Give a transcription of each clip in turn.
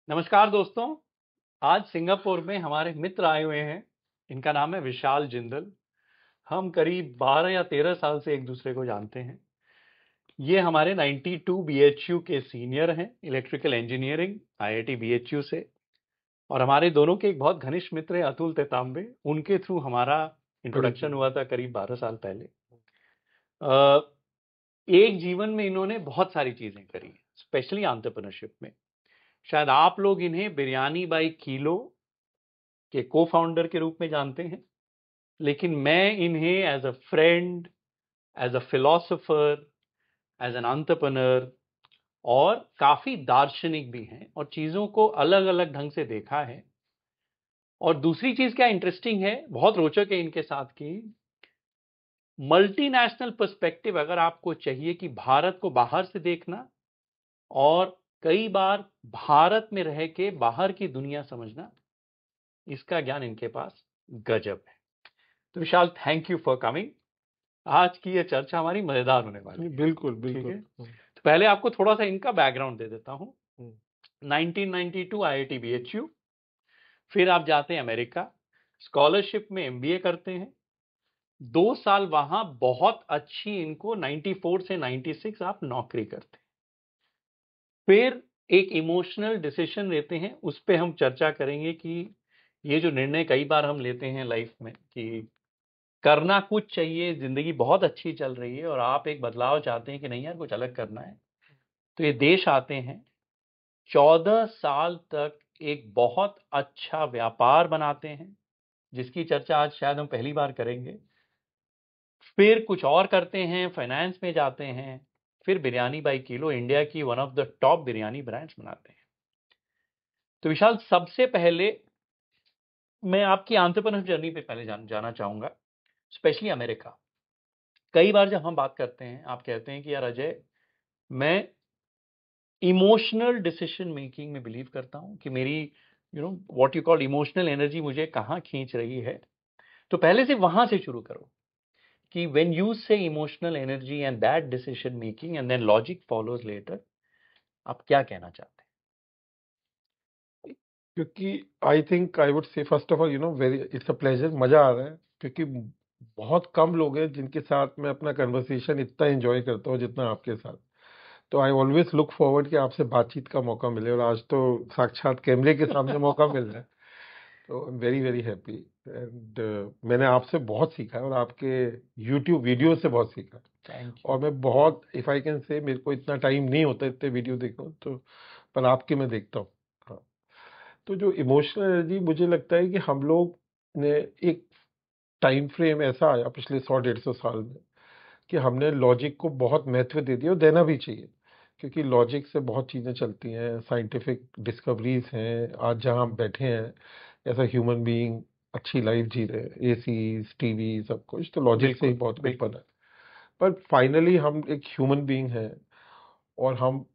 नमस्कार दोस्तों। आज सिंगापुर में हमारे मित्र आए हुए हैं। इनका नाम है विशाल जिंदल। हम करीब 12 या 13 साल से एक दूसरे को जानते हैं। ये हमारे 92 बीएचयू के सीनियर हैं, इलेक्ट्रिकल इंजीनियरिंग आईआईटी बीएचयू से। और हमारे दोनों के एक बहुत घनिष्ठ मित्र हैं अतुल तेताम्बे। उनके थ्रू हमारा इंट्रोडक्शन हुआ था करीब 12 साल पहले। एक जीवन में इन्होंने बहुत सारी चीजें करी, स्पेशली एंटरप्रेन्योरशिप में। शायद आप लोग इन्हें बिरयानी बाई किलो के को फाउंडर के रूप में जानते हैं, लेकिन मैं इन्हें as a friend, as a philosopher, as an entrepreneur और काफी दार्शनिक भी हैं और चीजों को अलग अलग ढंग से देखा है। और दूसरी चीज क्या इंटरेस्टिंग है, बहुत रोचक है इनके साथ की, मल्टीनेशनल पर्सपेक्टिव अगर आपको चाहिए कि भारत को बाहर से देखना और कई बार भारत में रह के बाहर की दुनिया समझना, इसका ज्ञान इनके पास गजब है। तो विशाल, थैंक यू फॉर कमिंग। आज की ये चर्चा हमारी मजेदार होने वाली है। बिल्कुल ठीक बिल्कुल। है, तो पहले आपको थोड़ा सा इनका बैकग्राउंड दे देता हूं। 1992 आईआईटी बीएचयू, फिर आप जाते हैं अमेरिका, स्कॉलरशिप में एमबीए करते हैं। 2 साल वहां बहुत अच्छी इनको 94 से 96 आप नौकरी करते हैं। फिर एक इमोशनल डिसीजन लेते हैं, उस पर हम चर्चा करेंगे कि ये जो निर्णय कई बार हम लेते हैं लाइफ में कि करना कुछ चाहिए, जिंदगी बहुत अच्छी चल रही है और आप एक बदलाव चाहते हैं कि नहीं यार कुछ अलग करना है, तो ये देश आते हैं। 14 साल तक एक बहुत अच्छा व्यापार बनाते हैं, जिसकी चर्चा आज शायद हम पहली बार करेंगे। फिर कुछ और करते हैं, फाइनेंस में जाते हैं। फिर बिरयानी बाई किलो, इंडिया की one of the top biryani brands बनाते हैं। तो विशाल, सबसे पहले मैं आपकी एंटरप्रेन्योर जर्नी पे पहले जाना चाहूंगा, स्पेशली अमेरिका। कई बार जब हम बात करते हैं, आप कहते हैं कि यार अजय, मैं इमोशनल डिसीजन मेकिंग में बिलीव करता हूं कि मेरी what you call emotional energy मुझे कहां खींच रही है। तो पहले से वहां से शुरू करो कि when you say emotional energy and that decision making and then logic follows later, आप क्या कहना चाहते क्योंकि I think I would say first of all very it's a pleasure, मजा आ रहा है क्योंकि बहुत कम लोग हैं जिनके साथ मैं अपना कन्वर्सेशन इतना एंजॉय करता हूँ जितना आपके साथ। तो आई ऑलवेज लुक फॉरवर्ड कि आपसे बातचीत का मौका मिले और आज तो साक्षात कैमरे के सामने मौका मिल रहा है। तो I am very very happy and मैंने आपसे बहुत सीखा है और आपके यूट्यूब वीडियो से बहुत सीखा है। थैंक और यू। मैं बहुत, इफ आई कैन से, मेरे को इतना टाइम नहीं होता इतने वीडियो देखो तो, पर आपके मैं देखता हूँ। हाँ। तो जो इमोशनल एनर्जी, मुझे लगता है कि हम लोग ने एक टाइम फ्रेम ऐसा आया पिछले 100-150 साल में कि हमने लॉजिक को बहुत महत्व दे दिया और देना भी चाहिए, क्योंकि लॉजिक से बहुत चीज़ें चलती हैं, साइंटिफिक डिस्कवरीज हैं। आज जहाँ हम बैठे हैं ऐसा ह्यूमन बीइंग अच्छी लाइफ जी रहे हैं, एसी, टीवी, सब कुछ तो लॉजिक से ही बिल्कुल बहुत कुछ बिल्कुल। बना है। पर फाइनली हम एक ह्यूमन बीइंग हैं और हम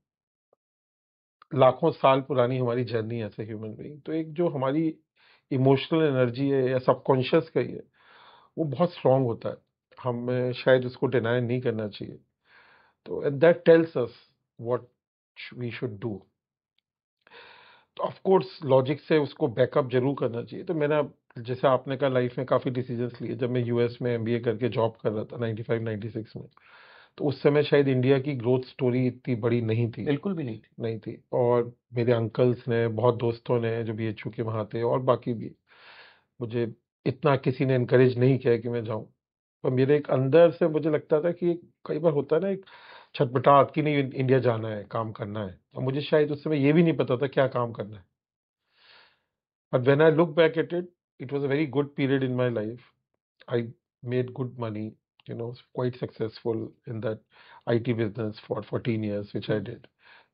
लाखों साल पुरानी हमारी जर्नी है एज ए ह्यूमन बीइंग। तो एक जो हमारी इमोशनल एनर्जी है या सबकॉन्शियस का ही है, वो बहुत स्ट्रांग होता है। हमें शायद उसको डिनाई नहीं करना चाहिए। तो and that tells us what we should do. तो ऑफ कोर्स लॉजिक से उसको बैकअप जरूर करना चाहिए। तो मैंने जैसे आपने कहा लाइफ में काफ़ी डिसीजंस लिए। जब मैं यूएस में एमबीए करके जॉब कर रहा था 95-96 में, तो उस समय शायद इंडिया की ग्रोथ स्टोरी इतनी बड़ी नहीं थी। बिल्कुल भी नहीं थी। नहीं थी। और मेरे अंकल्स ने, बहुत दोस्तों ने जो बीएचयू के वहाँ थे और बाकी भी, मुझे इतना किसी ने इनकरेज नहीं किया कि मैं जाऊँ। पर मेरे एक अंदर से मुझे लगता था कि कई बार होता है ना, एक छटपटाहट कि नहीं इंडिया जाना है, काम करना है। और मुझे शायद उस समय ये भी नहीं पता था क्या काम करना है। But when I look back at it, it was a very good period in my life. I made good money, quite successful in that IT business for 14 years, which I did.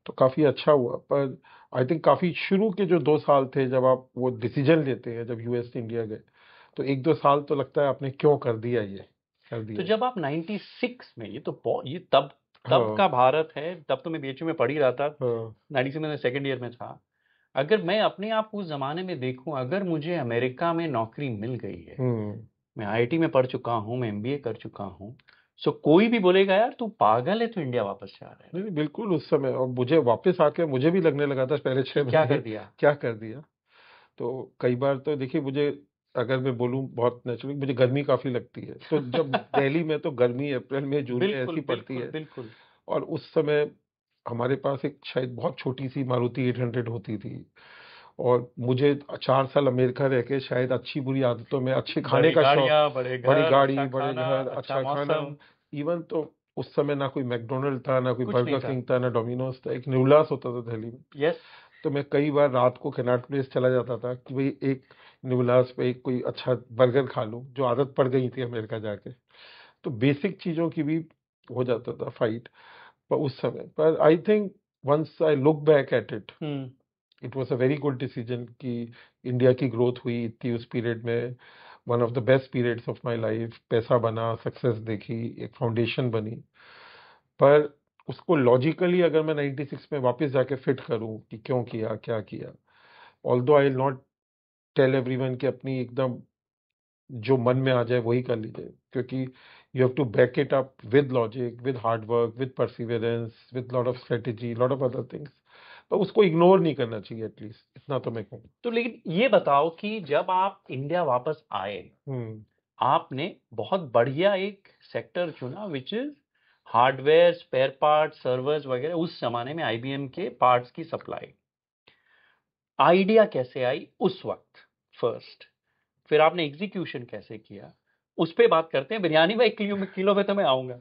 तो काफ़ी अच्छा हुआ। पर I think काफ़ी शुरू के जो 2 साल थे, जब आप वो डिसीजन लेते हैं, जब यूएस से इंडिया गए, तो 1-2 साल तो लगता है आपने क्यों कर दिया, ये कर तो दिया। जब आप 96 में, ये तो ये तब तब हाँ का भारत है, तब तो मैं बीएचयू में पढ़ ही रहा था। हाँ 96 में मैं सेकेंड ईयर में था। अगर मैं अपने आप को उस जमाने में देखूं, अगर मुझे अमेरिका में नौकरी मिल गई है, हम्म मैं आईआईटी में पढ़ चुका हूं, मैं एमबीए कर चुका हूं, सो कोई भी बोलेगा यार तू पागल है, तू इंडिया वापस जा रहा है, नहीं नहीं, बिल्कुल उस समय, और मुझे वापस आके मुझे भी लगने लगा था पहले कि 6 क्या कर महीने दिया। क्या कर दिया। तो कई बार तो देखिए, मुझे अगर मैं बोलूं बहुत नेचुरली, मुझे गर्मी काफी लगती है। तो जब दिल्ली में तो गर्मी अप्रैल में जून में बिल्कुल ऐसी पड़ती बिल्कुल है। बिल्कुल। और उस समय हमारे पास एक शायद बहुत छोटी सी मारुति 800 होती थी। और मुझे 4 साल अमेरिका रह के शायद अच्छी बुरी आदतों में अच्छे खाने बड़ी का शौक, गाड़ियां, बड़े बड़ी घर, अच्छा गाड़ी, बड़े खाना, घर, अच्छा अच्छा खाना। मौसम, इवन तो उस समय ना कोई मैकडोनल्ड था, ना कोई कुछ नहीं बर्गर था। किंग था, ना डोमिनोज था। एक निउलास होता था दिल्ली में। यस। तो मैं कई बार रात को कैनाट प्लेस चला जाता था कि भाई एक निवलास पे एक कोई अच्छा बर्गर खा लूं, जो आदत पड़ गई थी अमेरिका जाके। तो बेसिक चीजों की भी हो जाता था फाइट पर उस समय। पर I think once I look back at it, hmm. It was a very good decision कि इंडिया की ग्रोथ हुई इतनी उस पीरियड में। One of the best periods of my life. पैसा बना, सक्सेस देखी, एक फाउंडेशन बनी। पर उसको लॉजिकली अगर मैं 96 में वापस जाके फिट करूं कि क्यों किया, क्या किया, although I will not tell everyone कि अपनी एकदम जो मन में आ जाए वही कर लीजिए, क्योंकि you have to back it up with logic, with hard work, with perseverance, with lot of strategy, lot of other things. तो उसको इग्नोर नहीं करना चाहिए, एटलीस्ट इतना तो मैं कहूँ। तो लेकिन ये बताओ कि जब आप इंडिया वापस आए, हम्म। आपने बहुत बढ़िया एक सेक्टर चुना which is hardware, spare parts, servers वगैरह, उस जमाने में आईबीएम के पार्ट्स की सप्लाई। आइडिया कैसे आई उस वक्त फर्स्ट, फिर आपने एग्जीक्यूशन कैसे किया, उस पे बात करते हैं। बिरयानी भाई किलो पे तो मैं आऊंगा।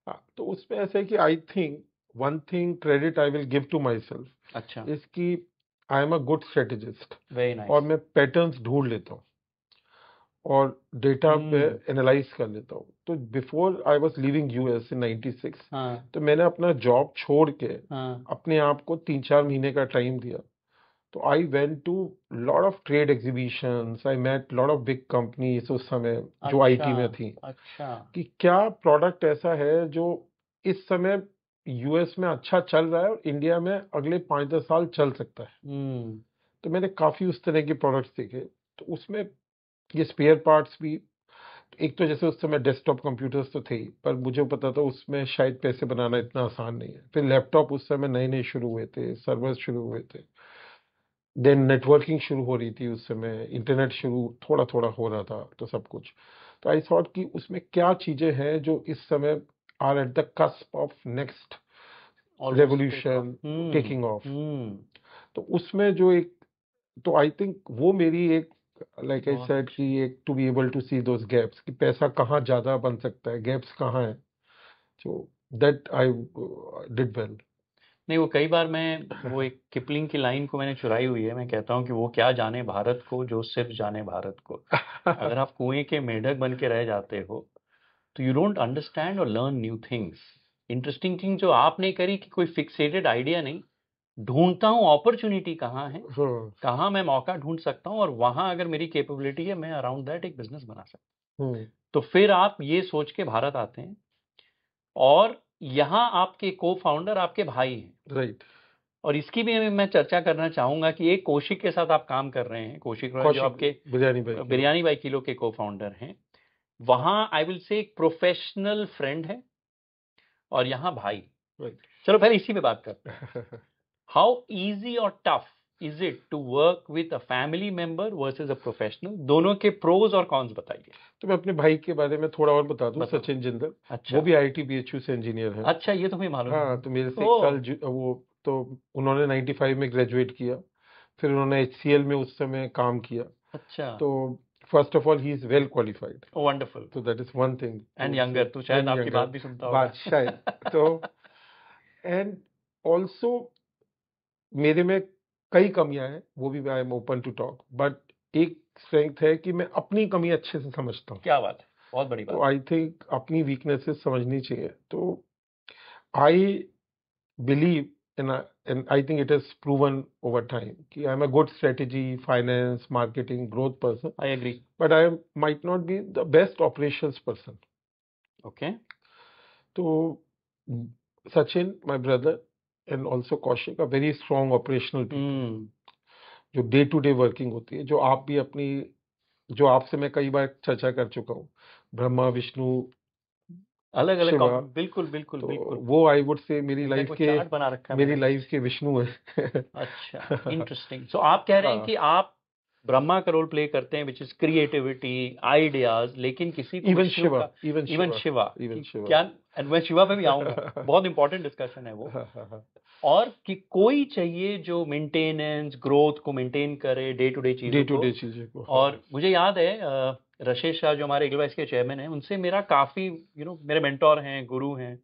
हाँ, तो उसमें ऐसा है कि I think one thing credit I will give to myself अच्छा। इज कि I am a good strategist. Very और नाइस। मैं पैटर्न्स ढूंढ लेता हूँ और डेटा पे हम्म। एनालाइज कर लेता हूँ। तो before I was living US in 96, हाँ तो मैंने अपना जॉब छोड़ के हाँ। अपने आप को 3-4 महीने का टाइम दिया। तो I went to lot of trade exhibitions, I met lot of big companies उस समय जो अच्छा आईटी में थी, अच्छा। कि क्या प्रोडक्ट ऐसा है जो इस समय यूएस में अच्छा चल रहा है और इंडिया में अगले 5-10 साल चल सकता है। हम्म। तो मैंने काफी उस तरह के प्रोडक्ट्स देखे। तो उसमें ये स्पेयर पार्ट्स भी, एक तो जैसे उस समय डेस्कटॉप कंप्यूटर्स तो थे ही, पर मुझे पता था उसमें शायद पैसे बनाना इतना आसान नहीं है। फिर लैपटॉप उस समय नए नए शुरू हुए थे, सर्वर्स शुरू हुए थे, देन नेटवर्किंग शुरू हो रही थी उस समय, इंटरनेट शुरू थोड़ा थोड़ा हो रहा था, तो सब कुछ। तो आई थॉट कि उसमें क्या चीजें हैं जो इस समय are at the cusp of next almost take off. Revolution, taking off. Hmm. तो उसमें जो एक, तो आई थिंक वो मेरी एक, लाइक आई बहुत सेड अच्छी। कि एक to be able to see those gaps कि पैसा कहाँ ज्यादा बन सकता है, गैप्स कहाँ है। So that I did well. नहीं, वो कई बार मैं वो एक किपलिंग की लाइन को मैंने चुराई हुई है। मैं कहता हूँ कि वो क्या जाने भारत को जो सिर्फ जाने भारत को। अगर आप कुएं के मेंढक बन के रह जाते हो तो यू डोंट अंडरस्टैंड और learn new things. Interesting thing जो आपने करी कि कोई फिक्सेटेड आइडिया नहीं, ढूंढता हूँ अपॉर्चुनिटी कहाँ है, हाँ। कहाँ मैं मौका ढूंढ सकता हूँ, और वहां अगर मेरी कैपेबिलिटी है मैं अराउंड दैट एक बिजनेस बना सकता हम्म। हूँ। तो फिर आप ये सोच के भारत आते हैं, और यहाँ आपके को फाउंडर आपके भाई हैं। राइट। और इसकी भी मैं चर्चा करना चाहूंगा कि एक कौशिक के साथ आप काम कर रहे हैं, कौशिक रॉय जो कौशिक आपके बिरयानी भाई की बिरयानी बाई किलो के को फाउंडर हैं। वहां आई विल से एक प्रोफेशनल फ्रेंड है, और यहाँ भाई। राइट। चलो पहले इसी पे बात करते हैं। हाउ इजी और tough is it to work with a family member versus a professional? दोनों के प्रोज और कॉन्स बताइए। तो मैं अपने भाई के बारे में थोड़ा और बता दूं, बताओ। सचिन जिंदल। वो अच्छा। भी आईआईटी बीएचयू से इंजीनियर है। अच्छा, ये तो मुझे मालूम हाँ, नहीं। तो मेरे से एक ओ। साल वो, तो उन्होंने 95 में ग्रेजुएट किया। फिर उन्होंने एचसीएल में उस समय काम किया। अच्छा। तो first of all he is well qualified. Wonderful. तो that is one thing and to say. Younger, तो शायद एंड आपकी बात यंगर, भी सुनता बात होगा। शायद। तो एंड ऑल्सो मेरे में कई कमियां हैं, वो भी I am open to talk, but एक स्ट्रेंथ है कि मैं अपनी कमी अच्छे से समझता हूँ। क्या बात है, बहुत बड़ी तो बात है। आई थिंक अपनी वीकनेसेस समझनी चाहिए। तो आई believe, and I think it has proven over time कि I'm a good strategy, finance, marketing, growth person, I agree. but I might not be the best operations person. Okay. तो Sachin, my brother, and also Kaushik, are very strong operational people. हम्म। जो day to day working होती है, जो आप भी अपनी, जो आपसे मैं कई बार चर्चा कर चुका हूँ, ब्रह्मा विष्णु अलग अलग शिवा। बिल्कुल बिल्कुल तो बिल्कुल। वो आई वुड से मेरी इसमें लाइफ कोई के चार्ट बना रखा है मेरी मैंने। लाइफ के विष्णु है। अच्छा, इंटरेस्टिंग। सो आप कह रहे हैं हाँ, कि आप ब्रह्मा का रोल प्ले करते हैं, विच इज क्रिएटिविटी, आइडियाज, लेकिन किसी को इवन विष्णु शिवा, का, even even Shiva, Shiva even कि शिवा। क्या, and मैं शिवा पे भी आऊंगा, बहुत इंपॉर्टेंट डिस्कशन है वो। और कि कोई चाहिए जो मेंटेनेंस, ग्रोथ को मेंटेन करे, डे टू डे चीजों टू को। डे चीजें को, हाँ। और मुझे याद है रशेश शाह जो हमारे एडवाइस के चेयरमैन हैं, उनसे मेरा काफी मेरे मेंटोर हैं, गुरु हैं।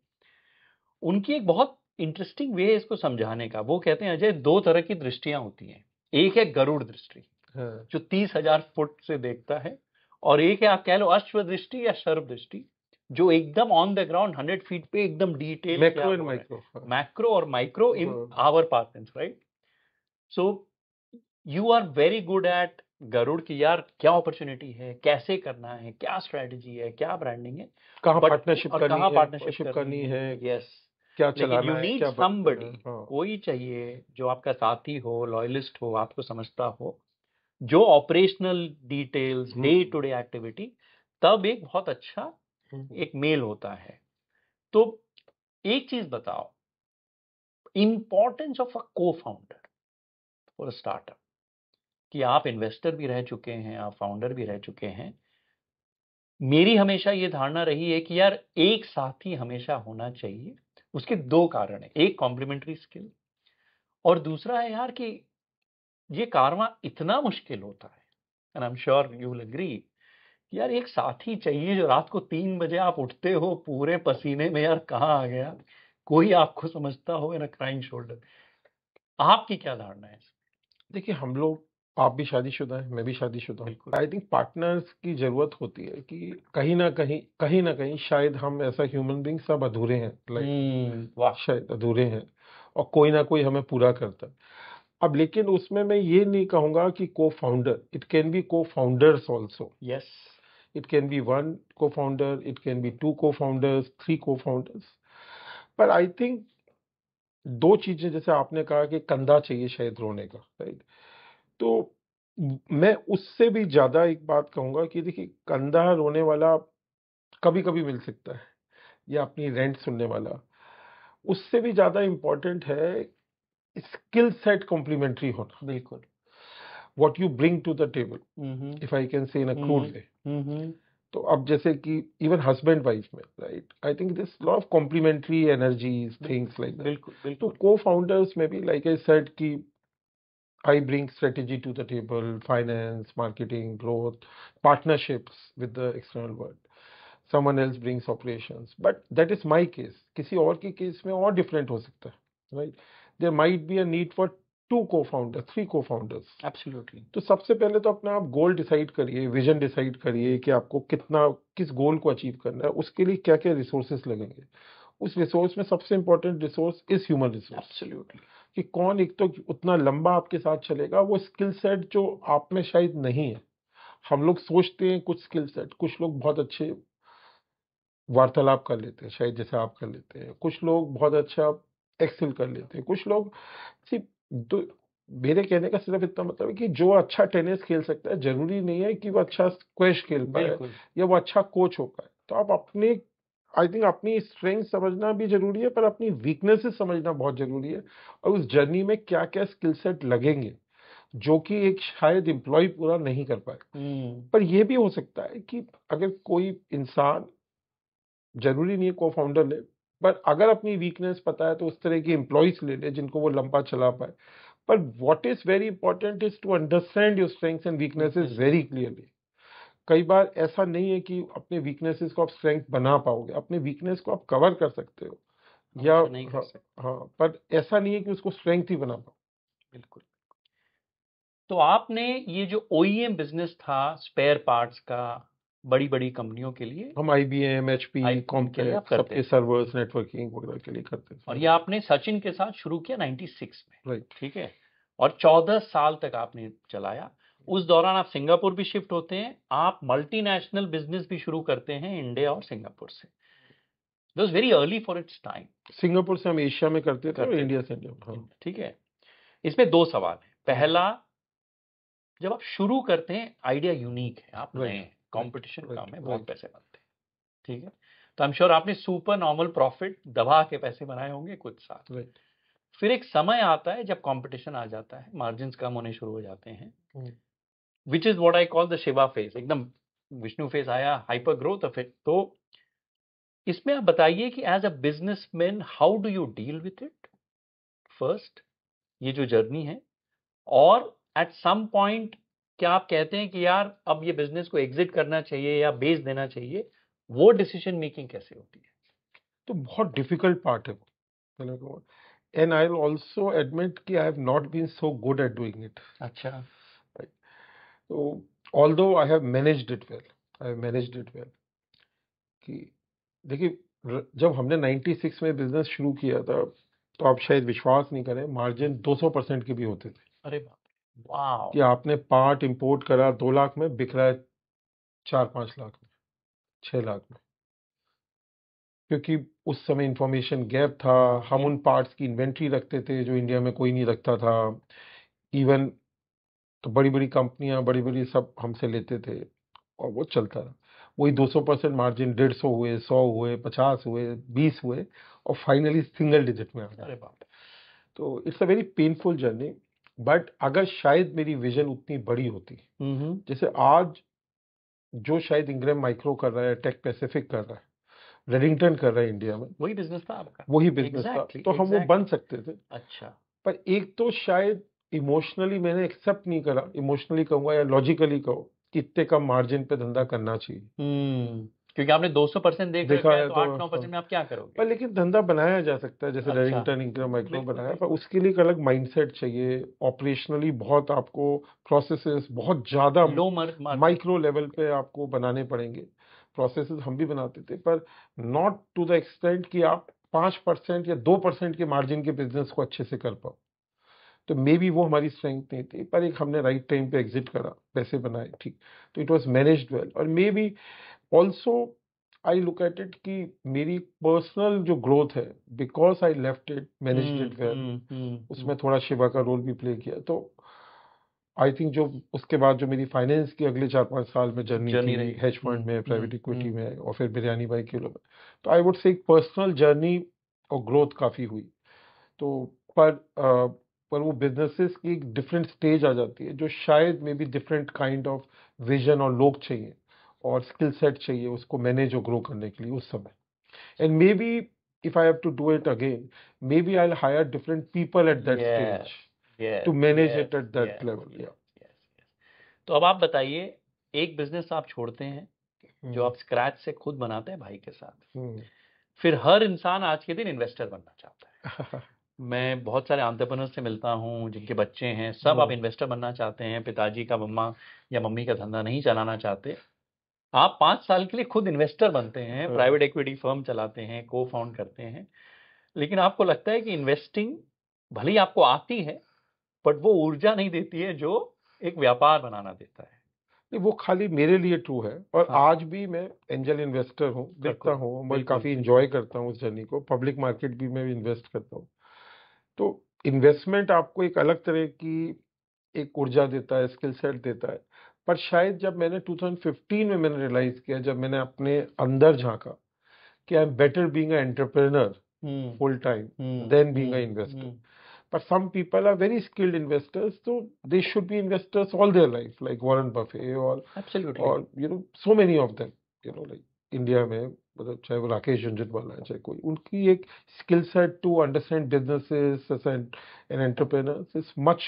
उनकी एक बहुत इंटरेस्टिंग वे है इसको समझाने का। वो कहते हैं अजय, दो तरह की दृष्टियां होती हैं। एक है गरुड़ दृष्टि, हाँ, जो 30,000 फुट से देखता है, और एक है आप कह लो अश्व दृष्टि या सर्प दृष्टि, जो एकदम ऑन द ग्राउंड 100 फीट पे एकदम डिटेल क्या मैक्रो एंड हो रहा है, माइक्रो, हाँ, मैक्रो और माइक्रो इन हाँ। Our partners, right. So you are very good at गरुड़ की, यार क्या अपॉर्चुनिटी है, कैसे करना है, क्या स्ट्रेटजी है, क्या ब्रांडिंग है, कहाँ बट पार्टनरशिप और करनी कहाँ है, पार्टनरशिप पार्टनरशिप करनी करनी है। है, यस। क्या लेकिन यू चलाना है, नीड क्या बंद करना समबडी, है, हाँ। कोई चाहिए जो आपका साथी हो, लॉयलिस्ट हो, आपको समझता हो, जो operational details, day to day activity, तब एक बहुत अच्छा एक मेल होता है। तो एक चीज बताओ, इंपॉर्टेंस ऑफ अ को फाउंडर फॉर स्टार्टअप, कि आप इन्वेस्टर भी रह चुके हैं, आप फाउंडर भी रह चुके हैं। मेरी हमेशा ये धारणा रही है कि यार एक साथी हमेशा होना चाहिए। उसके दो कारण है, एक कॉम्प्लीमेंट्री स्किल, और दूसरा है यार कि ये कारवां इतना मुश्किल होता है, and I am sure you will agree, यार एक साथी चाहिए जो रात को 3 बजे आप उठते हो पूरे पसीने में, यार कहाँ आ गया, कोई आपको समझता हो इन अ क्राइंग शोल्डर। आपकी क्या धारणा है? देखिए, हम लोग, आप भी शादीशुदा हैं, मैं भी शादीशुदा हूँ। बिल्कुल। आई थिंक पार्टनर्स की जरूरत होती है कि कहीं ना कहीं शायद हम ऐसा ह्यूमन बीइंग सब अधूरे हैं लाइफ में, वाह। शायद अधूरे हैं, और कोई ना कोई हमें पूरा करता है। अब लेकिन उसमें मैं ये नहीं कहूंगा कि cofounder, it can be cofounders also. Yes. It can be one cofounder, it can be two cofounders, three cofounders. पर आई थिंक दो चीजें, जैसे आपने कहा कि कंधा चाहिए शायद रोने का, राइट। तो मैं उससे भी ज्यादा एक बात कहूंगा कि देखिए, कंधा रोने वाला कभी कभी मिल सकता है, या अपनी रेंट सुनने वाला। उससे भी ज्यादा इंपॉर्टेंट है स्किल सेट कॉम्प्लीमेंट्री होना, बिल्कुल। What you bring to the table, hmm if I can say in a crude way. हम्म। तो अब जैसे कि इवन हस्बैंड वाइफ में, right, I think this lot of complementary energies, things like that. बिल्कुल तो बिल्कुल। को फाउंडर्स में भी लाइक आई सेड कि I bring strategy to the table, finance, marketing, growth, partnerships with the external world. Someone else brings operations. But that is my case. किसी और की केस में और different हो सकता है, right? There might be a need for two co-founders, three co-founders. Absolutely. तो सबसे पहले तो अपना आप गोल डिसाइड करिए, विजन डिसाइड करिए कि आपको कितना, किस गोल को अचीव करना है, उसके लिए क्या क्या रिसोर्सेस लगेंगे। उस रिसोर्स में सबसे important resource is human resource. Absolutely. कि कौन एक तो उतना लंबा आपके साथ चलेगा, वो स्किल सेट जो आप में शायद नहीं है। हम लोग सोचते हैं कुछ स्किल सेट, कुछ लोग बहुत अच्छे वार्तालाप कर लेते हैं, शायद जैसे आप कर लेते हैं, कुछ लोग बहुत अच्छा एक्सेल कर लेते हैं, कुछ लोग सिर्फ दो। मेरे कहने का सिर्फ इतना मतलब है कि जो अच्छा टेनिस खेल सकता है, जरूरी नहीं है कि वो अच्छा स्क्वैश खेल पाए बिल्कुल। या वो अच्छा कोच हो पाए। तो आप अपने, आई थिंक अपनी स्ट्रेंथ समझना भी जरूरी है, पर अपनी वीकनेसेस समझना बहुत जरूरी है। और उस जर्नी में क्या क्या स्किल सेट लगेंगे जो कि एक शायद एम्प्लॉय पूरा नहीं कर पाए। पर यह भी हो सकता है कि अगर कोई इंसान, जरूरी नहीं है को फाउंडर ले, पर अगर अपनी वीकनेस पता है तो उस तरह के एम्प्लॉयज ले ले जिनको वो लंबा चला पाए। पर what is very important is to understand your strengths and weaknesses very clearly. कई बार ऐसा नहीं है कि अपने वीकनेसेस को आप स्ट्रेंथ बना पाओगे, अपने वीकनेस को आप कवर कर सकते हो, या हमेशा नहीं कर हाँ, सकते। हाँ, पर ऐसा नहीं है कि उसको स्ट्रेंथ ही बना पाओ। बिल्कुल। तो आपने ये जो ओईएम बिजनेस था स्पेयर पार्ट्स का, बड़ी बड़ी कंपनियों के लिए, हम IBM, HP, आईबीएम के लिए आप कॉम्पैक्ट करते सबके थे, सर्वर्स नेटवर्किंग वगैरह के लिए करते और थे। ये आपने सचिन के साथ शुरू किया 96 में, राइट। ठीक है, और 14 साल तक आपने चलाया। उस दौरान आप सिंगापुर भी शिफ्ट होते हैं, आप मल्टीनेशनल बिजनेस भी शुरू करते हैं इंडिया और सिंगापुर से। It was very early for its time। Singapore से हम एशिया में करते थे और करते इंडिया से इंडिया में, हाँ। ठीक है। इसमें दो सवाल है। पहला, जब आप शुरू करते हैं आइडिया यूनिक है, आप नए राइट, हैं, राइट, कंपटीशन राइट, कम है, बहुत राइट। पैसे बनते हैं, ठीक है। तो आई एम श्योर आपने सुपर नॉर्मल प्रॉफिट दबा के पैसे बनाए होंगे कुछ साल। राइट। फिर एक समय आता है जब कंपटीशन आ जाता है, मार्जिन्स कम होने शुरू हो जाते हैं, which is what I call the Shiva phase, एकदम विष्णु फेज आया, हाइपर ग्रोथ ऑफ इट। तो इसमें आप बताइए कि as a businessman how do you deal with it first, ये जो जर्नी है, और एट सम पॉइंट क्या आप कहते हैं कि यार अब ये बिजनेस को एग्जिट करना चाहिए या बेच देना चाहिए, वो डिसीजन मेकिंग कैसे होती है? तो बहुत डिफिकल्ट पार्ट है वो, and I will also admit कि I have not been so good at doing it. अच्छा। राइट। तो although I have managed it well, I have managed it well कि देखिए, जब हमने 96 में बिजनेस शुरू किया था, तो आप शायद विश्वास नहीं करें, मार्जिन 200% के भी होते थे। अरे बाप रे, वाह। कि आपने पार्ट इंपोर्ट करा 2 लाख में, बिक रहा है 4-5 लाख में, 6 लाख में, क्योंकि उस समय इंफॉर्मेशन गैप था। हम उन पार्ट्स की इन्वेंट्री रखते थे जो इंडिया में कोई नहीं रखता था। इवन तो बड़ी बड़ी कंपनियां, बड़ी बड़ी सब हमसे लेते थे, और वो चलता रहा। वही 200% मार्जिन 150 हुए, 100 हुए, 50 हुए, 20 हुए, और फाइनली सिंगल डिजिट में आ गए। अरे बाप रे। तो it's a very painful journey. But अगर शायद मेरी विजन उतनी बड़ी होती, जैसे आज जो शायद इंग्रैम माइक्रो कर रहा है, टेक पैसिफिक कर रहा है, रेडिंगटन कर रहा है इंडिया में, वही बिजनेस था आपका। वही बिजनेस था, Exactly, तो हम वो exactly. बन सकते थे। अच्छा। पर एक तो शायद इमोशनली मैंने एक्सेप्ट नहीं करा, इमोशनली कहूंगा या लॉजिकली कहो, कि इतने कम मार्जिन पे धंधा करना चाहिए। क्योंकि आपने 200% देख देखा रखा है, है तो तो 8-9% में आप क्या करोगे? पर लेकिन धंधा बनाया जा सकता है, जैसे अच्छा, रेडिंगटन इंग्रैम माइक्रो बिल्कुल बनाया, पर बिल्कुल। उसके लिए एक अलग माइंडसेट चाहिए। ऑपरेशनली बहुत आपको प्रोसेसेस बहुत ज्यादा लो मार्जिन। माइक्रो लेवल पे आपको बनाने पड़ेंगे। प्रोसेसेस हम भी बनाते थे, पर नॉट टू द एक्सटेंट कि आप 5% या 2% के मार्जिन के बिजनेस को अच्छे से कर पाओ। तो मे बी वो हमारी स्ट्रेंथ नहीं थी, पर एक हमने राइट टाइम पे एग्जिट करा, पैसे बनाए, ठीक। तो इट वाज मैनेज्ड वेल। और maybe also I look at it कि मेरी पर्सनल जो ग्रोथ है, because I left it, managed it well, उसमें थोड़ा शिवा का रोल भी प्ले किया। तो आई थिंक जो उसके बाद जो मेरी फाइनेंस की अगले 4-5 साल में जर्नी थी, रही। हेज फंड में, प्राइवेट इक्विटी में, और फिर बिरयानी बाई किलो में, तो आई वुड से एक पर्सनल जर्नी और ग्रोथ काफ़ी हुई। तो पर वो बिजनेसेस की एक डिफरेंट स्टेज आ जाती है, जो शायद may be different kind of vision और लोग चाहिए और स्किल सेट चाहिए उसको मैनेज और ग्रो करने के लिए उस समय। And maybe if I have to do it again, maybe I will hire different people at that stage to manage it at that level. तो अब आप बताइए, एक बिजनेस आप छोड़ते हैं जो आप स्क्रैच से खुद बनाते हैं भाई के साथ, फिर हर इंसान आज के दिन इन्वेस्टर बनना चाहता है। मैं बहुत सारे एंटरप्रेन्योर्स से मिलता हूँ जिनके बच्चे हैं, सब आप इन्वेस्टर बनना चाहते हैं, पिताजी का मम्मा या मम्मी का धंधा नहीं चलाना चाहते। आप 5 साल के लिए खुद इन्वेस्टर बनते हैं, प्राइवेट इक्विटी फर्म चलाते हैं, को फाउंड करते हैं, लेकिन आपको लगता है कि इन्वेस्टिंग भले ही आपको आती है, बट वो ऊर्जा नहीं देती है जो एक व्यापार बनाना देता है। नहीं, वो खाली मेरे लिए ट्रू है। और हाँ। आज भी मैं एंजल इन्वेस्टर हूँ, देखता हूँ, मैं बिल्कुल। काफ़ी इंजॉय करता हूँ उस जर्नी को। पब्लिक मार्केट भी मैं इन्वेस्ट करता हूँ। तो इन्वेस्टमेंट आपको एक अलग तरह की एक ऊर्जा देता है, स्किल सेट देता है। पर शायद जब मैंने 2015 में मैंने रियलाइज किया, जब मैंने अपने अंदर झांका कि I am better being a entrepreneur full time than being an investor. But some people are very skilled investors, so they should be investors all their life, like Warren Buffett Absolutely. or so many of them, like India में, मतलब चाहे वो राकेश झुंझुनवाला है, चाहे कोई, उनकी एक skill set to understand businesses as an entrepreneur is much.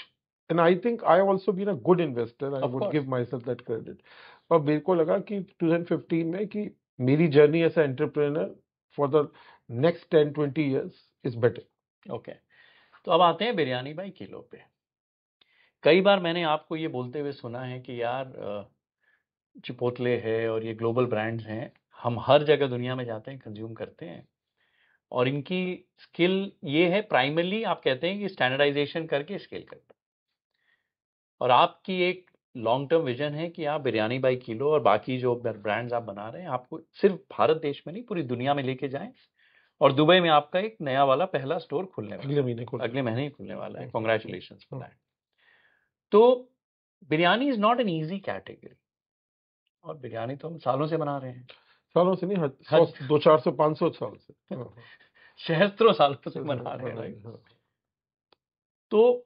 And I think I also been a good investor. I would give myself that credit. पर मेरे को लगा कि 2015 में कि मेरी journey as a entrepreneur for the next 10-20 years is better. Okay. तो अब आते हैं बिरयानी बाई किलो पे। कई बार मैंने आपको ये बोलते हुए सुना है कि यार चिपोटले है और ये ग्लोबल ब्रांड्स हैं, हम हर जगह दुनिया में जाते हैं, कंज्यूम करते हैं, और इनकी स्किल ये है प्राइमरली, आप कहते हैं कि स्टैंडर्डाइजेशन करके स्केल करते हैं, और आपकी एक लॉन्ग टर्म विजन है कि आप बिरयानी बाई किलो और बाकी जो ब्रांड्स आप बना रहे हैं, आपको सिर्फ भारत देश में नहीं पूरी दुनिया में लेके जाएं, और दुबई में आपका एक नया वाला पहला स्टोर खुलने वाला है, अगले महीने ही खुलने वाला है। Congratulations for that. तो biryani is not an easy category, और बिरयानी तो हम सालों से बना रहे हैं। सालों से नहीं, हज 200-400-500 साल से। हाँ, सहस्त्रों सालों से हाँ, मना रहे हैं, हाँ, राइट? हाँ। तो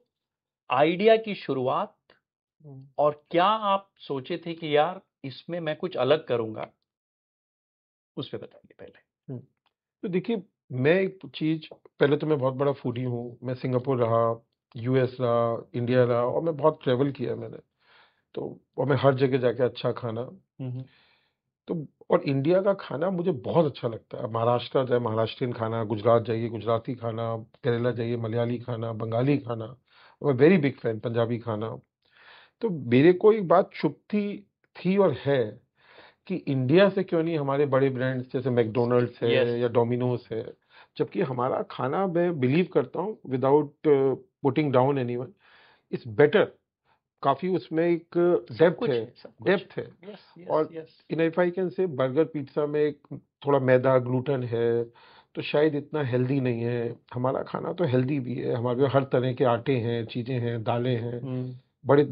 आइडिया की शुरुआत, हम्म। और क्या आप सोचे थे कि यार इसमें मैं कुछ अलग करूंगा, उस पे बताइए पहले। हम्म। तो देखिए, मैं एक चीज, पहले तो मैं बहुत बड़ा फूडी हूँ। मैं सिंगापुर रहा, यूएस रहा, इंडिया रहा, और मैं बहुत ट्रेवल किया मैंने। तो और मैं हर जगह जाके अच्छा खाना। हम्म। तो और इंडिया का खाना मुझे बहुत अच्छा लगता है। महाराष्ट्र जाए, महाराष्ट्रियन खाना, गुजरात जाइए, गुजराती खाना, केरला जाइए, मलयाली खाना, बंगाली खाना, मैं वेरी बिग फैन पंजाबी खाना। तो मेरे को एक बात चुभती थी और है कि इंडिया से क्यों नहीं हमारे बड़े ब्रांड्स जैसे मैकडोनल्ड्स यस। है या डोमिनोज है। जबकि हमारा खाना, मैं बिलीव करता हूँ, without putting down anyone, is better. काफी उसमें एक सब डेप्थ कुछ है, है, सब कुछ डेप्थ है। है। यस यस और yes. In if I can से, बर्गर पिज्जा में एक थोड़ा मैदा ग्लूटन है, तो शायद इतना हेल्दी नहीं है। हमारा खाना तो हेल्दी भी है, हमारे पास हर तरह के आटे हैं, चीजें हैं, दालें हैं, बड़े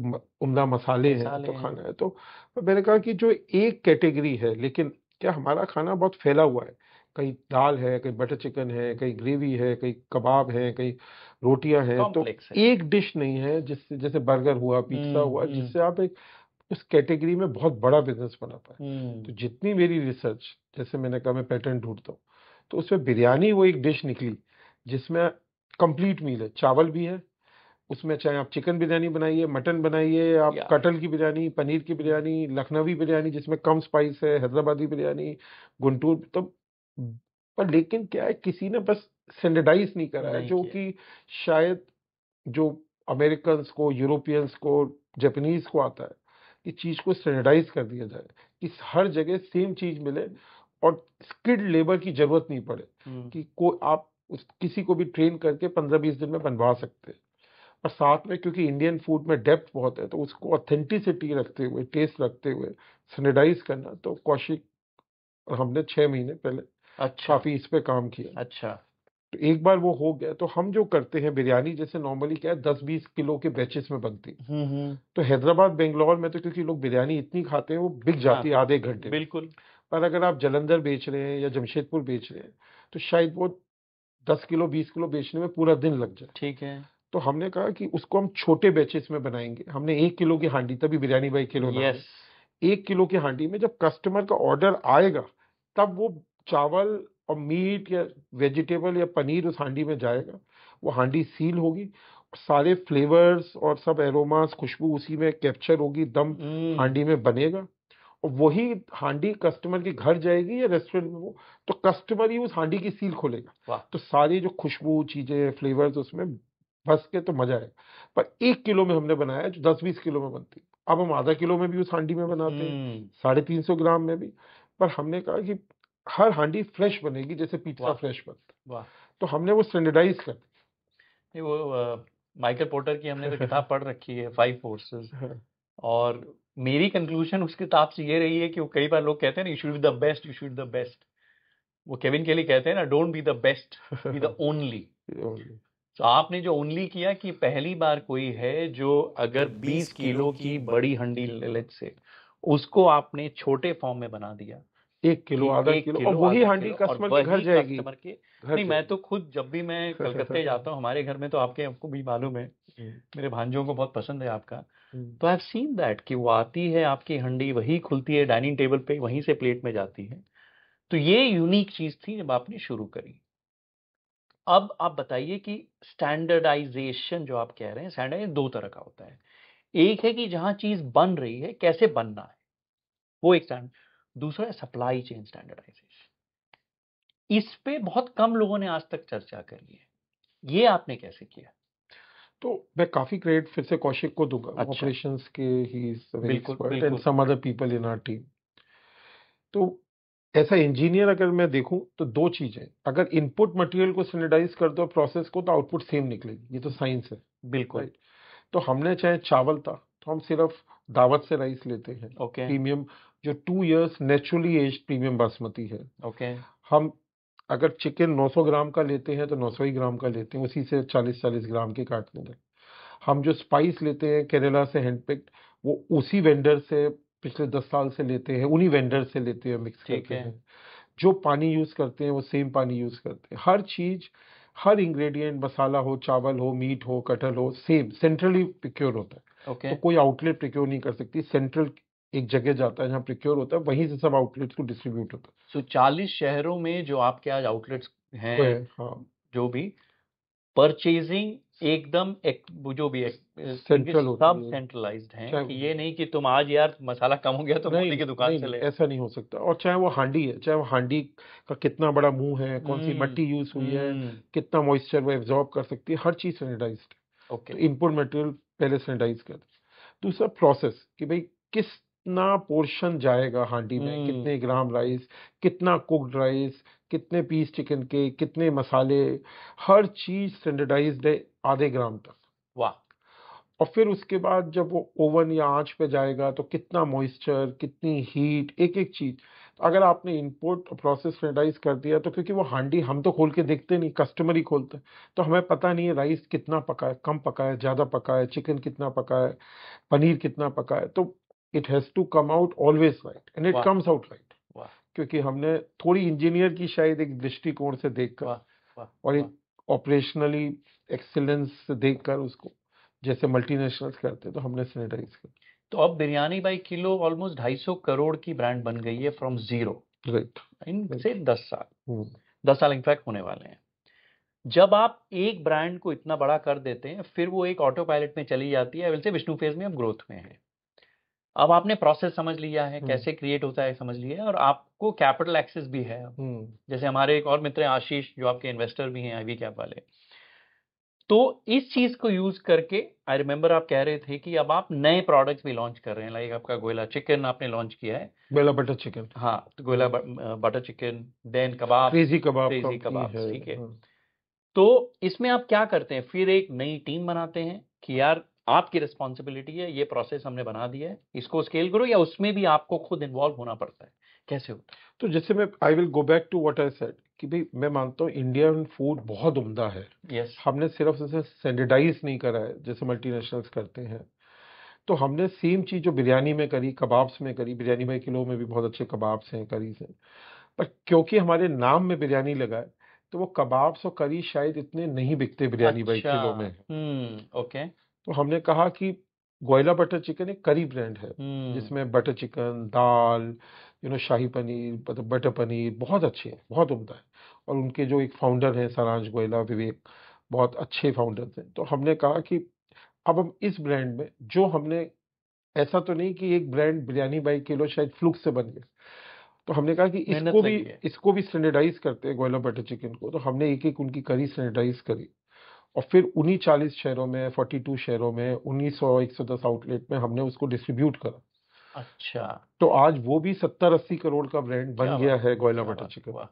उम्दा मसाले हैं, मसाले तो हैं। खाना है। तो मैंने कहा कि जो एक कैटेगरी है, लेकिन क्या हमारा खाना बहुत फैला हुआ है। कहीं दाल है, कहीं बटर चिकन है, कहीं ग्रेवी है, कहीं कबाब है, कहीं रोटियां हैं। तो कॉम्प्लेक्स है। एक डिश नहीं है जिससे, जैसे बर्गर हुआ, पिज्जा हुआ, हम्म। जिससे आप एक उस कैटेगरी में बहुत बड़ा बिजनेस बना पाए। हम्म। तो जितनी मेरी रिसर्च, जैसे मैंने कहा मैं पैटर्न ढूंढता हूँ, तो उसमें बिरयानी वो एक डिश निकली जिसमें कंप्लीट मील है। चावल भी है उसमें, चाहे आप चिकन बिरयानी बनाइए, मटन बनाइए, आप या कटल की बिरयानी, पनीर की बिरयानी, लखनवी बिरयानी जिसमें कम स्पाइस है, हैदराबादी बिरयानी, गुंटूर। तो पर लेकिन क्या है, किसी ने बस स्टैंडर्डाइज नहीं करा है, नहीं जो किया। कि शायद जो अमेरिकन्स को, यूरोपियंस को, जापानीज को आता है, कि चीज को स्टैंडर्डाइज कर दिया जाए कि हर जगह सेम चीज मिले और स्किल्ड लेबर की जरूरत नहीं पड़े। कि को आप किसी को भी ट्रेन करके 15-20 दिन में बनवा सकते हैं। और साथ में, क्योंकि इंडियन फूड में डेप्थ बहुत है, तो उसको ऑथेंटिसिटी रखते हुए, टेस्ट रखते हुए स्टैंडर्डाइज करना, तो कौशिक और हमने 6 महीने पहले अच्छा। काफी इस पे काम किया। अच्छा। तो एक बार वो हो गया, तो हम जो करते हैं बिरयानी, जैसे नॉर्मली क्या है, 10-20 किलो के बैचेस में बनती है। हम्म। तो हैदराबाद, बेंगलोर में तो क्योंकि लोग बिरयानी इतनी खाते हैं, वो बिक हाँ, जाती है आधे घंटे में। बिल्कुल। पर अगर आप जलंधर बेच रहे हैं या जमशेदपुर बेच रहे हैं, तो शायद वो 10 किलो 20 किलो बेचने में पूरा दिन लग जाए। ठीक है। तो हमने कहा कि उसको हम छोटे बैचेस में बनाएंगे। हमने 1 किलो की हांडी, तभी बिरयानी बाई किलो नाम है। यस। 1 किलो की हांडी में जब कस्टमर का ऑर्डर आएगा, तब वो चावल और मीट या वेजिटेबल या पनीर उस हांडी में जाएगा। वो हांडी सील होगी, सारे फ्लेवर्स और सब एरोमास, खुशबू उसी में कैप्चर होगी, दम हम्म। हांडी में बनेगा। और वही हांडी कस्टमर के घर जाएगी या रेस्टोरेंट में, वो तो कस्टमर ही उस हांडी की सील खोलेगा। वाह। तो सारी जो खुशबू चीजें, फ्लेवर्स उसमें बस के, तो मजा आएगा। पर 1 किलो में हमने बनाया जो 10-20 किलो में बनती। अब हम आधा किलो में भी उस हांडी में बनाते हैं, हम्म। 350 ग्राम में भी। पर हमने कहा कि हर हांडी फ्रेश बनेगी, जैसे पिज्जा वाह। फ्रेश बनता है। वाह। तो हमने वो स्टैंडर्डाइज कर नहीं, वो माइकल पोर्टर की हमने तो किताब पढ़ रखी है, 5 फोर्सेस। दिया। और मेरी कंक्लूजन उस किताब से ये रही है कि वो, कई बार लोग कहते हैं ना, you should be the best, you should the best. वो केविन केली कहते हैं ना, don't be the best, be the only. तो आपने जो ओनली किया, कि पहली बार कोई है जो अगर 20 किलो की बड़ी हंडी लेट से, उसको आपने छोटे फॉर्म में बना दिया। 1 किलो, कि आधा एक किलो, और किलो वही आधा हांडी किलो और कस्टमर के घर वही जाएगी। कस्टमर के। घर नहीं, मैं जाएगी। तो खुद जब भी मैं कलकत्ते जाता हूँ, हमारे घर में तो, आपको भी मालूम है, मेरे भांजों को बहुत पसंद है आपका। तो आई हैव सीन दैट कि वो आती है आपकी हंडी, वही खुलती है डाइनिंग टेबल पे, वहीं से प्लेट में जाती है। तो ये यूनिक चीज थी जब आपने शुरू करी। अब आप बताइए कि स्टैंडर्डाइजेशन जो आप कह रहे हैं, स्टैंडर्डाइजेशन दो तरह का होता है। एक है कि जहां चीज बन रही है, कैसे बनना है, वो एक स्टैंड। दूसरा है सप्लाई चेन स्टैंडर्डाइजेशन। इस पे बहुत कम लोगों ने आज तक चर्चा करी है। ये आपने कैसे किया? तो मैं काफी क्रेडिट फिर से कौशिक को दूंगा, अच्छा। ऑपरेशंस के। ही इज वेरी बिल्कुल एक्सपर्ट, एंड बिल्कुल। Some other people in our team. तो ऐसा इंजीनियर अगर मैं देखूं, तो दो चीजें, अगर इनपुट मटेरियल को स्टैंडर्डाइज कर दो प्रोसेस को, तो आउटपुट सेम निकलेगी। ये तो साइंस है, बिल्कुल। राइट। तो हमने, चाहे चावल था, तो हम सिर्फ दावत से राइस लेते हैं, ओके। प्रीमियम, जो 2 years naturally aged premium basmati है। ओके। हम अगर चिकन 900 ग्राम का लेते हैं, तो 900 ही ग्राम का लेते हैं, उसी से 40-40 ग्राम के काटने हैं। हम जो स्पाइस लेते हैं केरला से हैंडपिक्ड, वो उसी वेंडर से पिछले 10 साल से लेते हैं, उन्हीं वेंडर से लेते हैं, मिक्स ठीक करते है। हैं। जो पानी यूज करते हैं वो सेम पानी यूज करते हैं। हर चीज, हर इंग्रेडिएंट, मसाला हो, चावल हो, मीट हो, कटहल हो, सेम सेंट्रली प्रिक्योर होता है। ओके। तो कोई आउटलेट प्रिक्योर नहीं कर सकती। सेंट्रल एक जगह जाता है जहाँ प्रिक्योर होता है, वहीं से सब आउटलेट्स को डिस्ट्रीब्यूट होता सो 40 शहरों में जो आपके आज आउटलेट्स है। वो हैं, है, हाँ, जो भी परचेजिंग एकदम वो जो भी इनके सेंट्रल होती सब है। सेंट्रलाइज्ड हैं, चाहे कि ये नहीं कि तुम आज यार मसाला कम हो गया तो नहीं मोदी की दुकान नहीं से नहीं, ले। ऐसा नहीं हो सकता। और चाहे वो हांडी है, चाहे वो हांडी का कितना बड़ा मुंह है, कौन सी हम्म। मट्टी यूज हुई है, हम्म। कितना मॉइस्चर वो एब्जॉर्ब कर सकती है, हर चीज सैनिटाइज्ड। ओके। तो इनपुट मटेरियल पहले सैनिटाइज कर। दूसरा प्रोसेस कि भाई कितना पोर्शन जाएगा हांडी में, हम्म। कितने ग्राम राइस, कितना कुक्ड राइस, कितने पीस चिकन के, कितने मसाले, हर चीज स्टैंडर्डाइज्ड है आधे ग्राम तक। वाह। और फिर उसके बाद जब वो ओवन या आंच पे जाएगा तो कितना मॉइस्चर, कितनी हीट, एक एक चीज। अगर आपने इनपुट प्रोसेस स्टैंडर्डाइज कर दिया तो, क्योंकि वो हांडी हम तो खोल के देखते नहीं, कस्टमर ही खोलते हैं, तो हमें पता नहीं है राइस कितना पका है, कम पका है, ज्यादा पका है, चिकन कितना पका है, पनीर कितना पका है। तो it has to come out always right, and it वाह। Comes out right. वाह। क्योंकि हमने थोड़ी इंजीनियर की शायद एक दृष्टिकोण से देखकर वाह। वाह। और वाह। एक ऑपरेशनली एक्सीलेंस से देखकर उसको, जैसे मल्टीनेशनल्स करते हैं, तो हमने सैनिटाइज कर। तो अब biryani by kilo almost 250 crore की ब्रांड बन गई है from zero right. In right. से 10 साल। 10 साल इनफैक्ट होने वाले हैं। जब आप एक ब्रांड को इतना बड़ा कर देते हैं, फिर वो एक ऑटो पायलट में चली जाती है, वैसे विष्णु फेज में अब ग्रोथ में है। अब आपने प्रोसेस समझ लिया है, कैसे क्रिएट होता है समझ लिया है, और आपको कैपिटल एक्सेस भी है अब। जैसे हमारे एक और मित्र हैं आशीष, जो आपके इन्वेस्टर भी हैं आईवी कैप वाले। तो इस चीज को यूज करके आई रिमेंबर आप कह रहे थे कि अब आप नए प्रोडक्ट्स भी लॉन्च कर रहे हैं, लाइक आपका गोयला चिकन आपने लॉन्च किया है। गोयला बटर चिकन, हाँ, तो गोयला बटर चिकन, देन कबाब, क्रेजी कबाब क्रेजी कंपनी कबाब्स, है। ठीक है। तो इसमें आप क्या करते हैं, फिर एक नई टीम बनाते हैं कि यार आपकी रिस्पॉन्सिबिलिटी है, ये प्रोसेस हमने बना दिया है, इसको स्केल करो, या उसमें भी आपको खुद इन्वॉल्व होना पड़ता है, कैसे होता तो जैसे मैं I will go back to what I said कि भाई मैं मानता हूँ इंडियन फूड बहुत उम्दा है। है? यस। हमने सिर्फ उसे स्टैंडर्डाइज नहीं करा है जैसे मल्टीनेशनल्स करते हैं। तो हमने सेम चीज जो बिरयानी में करी, कबाब्स में करी, बिरयानी बाई किलो में भी बहुत अच्छे कबाब्स हैं, करीज हैं। पर क्योंकि हमारे नाम में बिरयानी लगा है, तो वो कबाब्स और करी शायद इतने नहीं बिकते बिरयानी बाई अच्छा। किलो में। ओके। तो हमने कहा कि गोयला बटर चिकन एक करी ब्रांड है, हम्म। जिसमें बटर चिकन, दाल, शाही पनीर, मतलब बटर पनीर बहुत अच्छे हैं, बहुत उम्दा है। और उनके जो एक फाउंडर हैं सारांश गोयला, विवेक, बहुत अच्छे फाउंडर्स हैं। तो हमने कहा कि अब हम इस ब्रांड में जो हमने, ऐसा तो नहीं कि एक ब्रांड बिरयानी बाई किलो शायद फ्लूक से बन गया। तो हमने कहा कि मेहनत लगी है। इसको भी स्टैंडर्डाइज करते हैं गोयला बटर चिकन को। तो हमने एक एक उनकी करी स्टैंडर्डाइज करी, और फिर उन्हीं 40 शहरों में, 42 शहरों में, 1900 110 आउटलेट में हमने उसको डिस्ट्रीब्यूट करा। अच्छा। तो आज वो भी 70-80 करोड़ का ब्रांड बन क्या गया बात, है गोयला क्या बटर बात, चिकन। वाह।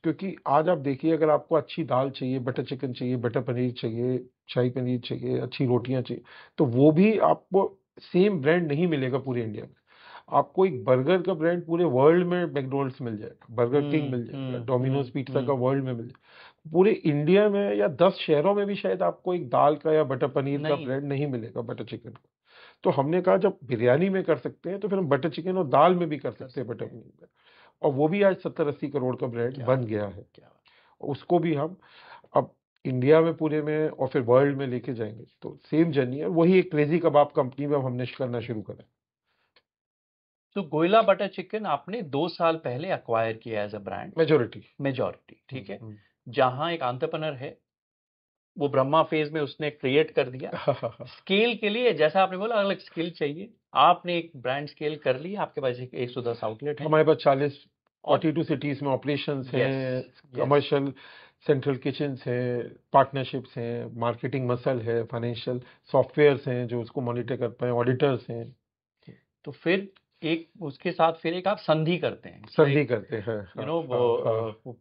क्योंकि आज आप देखिए, अगर आपको अच्छी दाल चाहिए, बटर चिकन चाहिए, बटर पनीर चाहिए, शाही पनीर चाहिए, अच्छी रोटियां चाहिए, तो वो भी आपको सेम ब्रांड नहीं मिलेगा पूरे इंडिया में। आपको एक बर्गर का ब्रांड पूरे वर्ल्ड में मैकडोनल्ड्स मिल जाएगा, बर्गर किंग मिल जाएगा, डोमिनोज पिज्जा का वर्ल्ड में मिल जाएगा। पूरे इंडिया में या 10 शहरों में भी शायद आपको एक दाल का या बटर पनीर का नहीं। ब्रांड नहीं मिलेगा, बटर चिकन का। तो हमने कहा जब बिरयानी में कर सकते हैं, तो फिर हम बटर चिकन और दाल में भी कर सकते हैं, बटर पनीर में। और वो भी आज 70-80 करोड़ का ब्रांड क्या बन बात, गया है। क्या बात। उसको भी हम अब इंडिया में पूरे में और फिर वर्ल्ड में लेके जाएंगे। तो सेम जर्नी है, वही एक क्रेजी कबाब कंपनी में हमने करना शुरू करा। तो गोयला बटर चिकन आपने 2 साल पहले अक्वायर किया as a brand, majority. Majority, ठीक है। जहां एक एंटरप्रेन्योर है, वो ब्रह्मा फेज में उसने क्रिएट कर दिया। स्केल के लिए जैसा आपने बोला, अलग स्किल चाहिए, आपने एक ब्रांड स्केल कर लिया, आपके पास 110 आउटलेट है। हमारे पास 40 और 42 सिटीज में ऑपरेशंस यस, हैं, यस। कमर्शियल सेंट्रल किचन्स हैं, पार्टनरशिप्स हैं, मार्केटिंग मसल है, फाइनेंशियल सॉफ्टवेयर्स हैं जो उसको मॉनिटर कर पाए, ऑडिटर्स हैं। तो फिर एक उसके साथ फिर एक आप संधि करते हैं, संधि करते हैं, यू हाँ नो हाँ हाँ। वो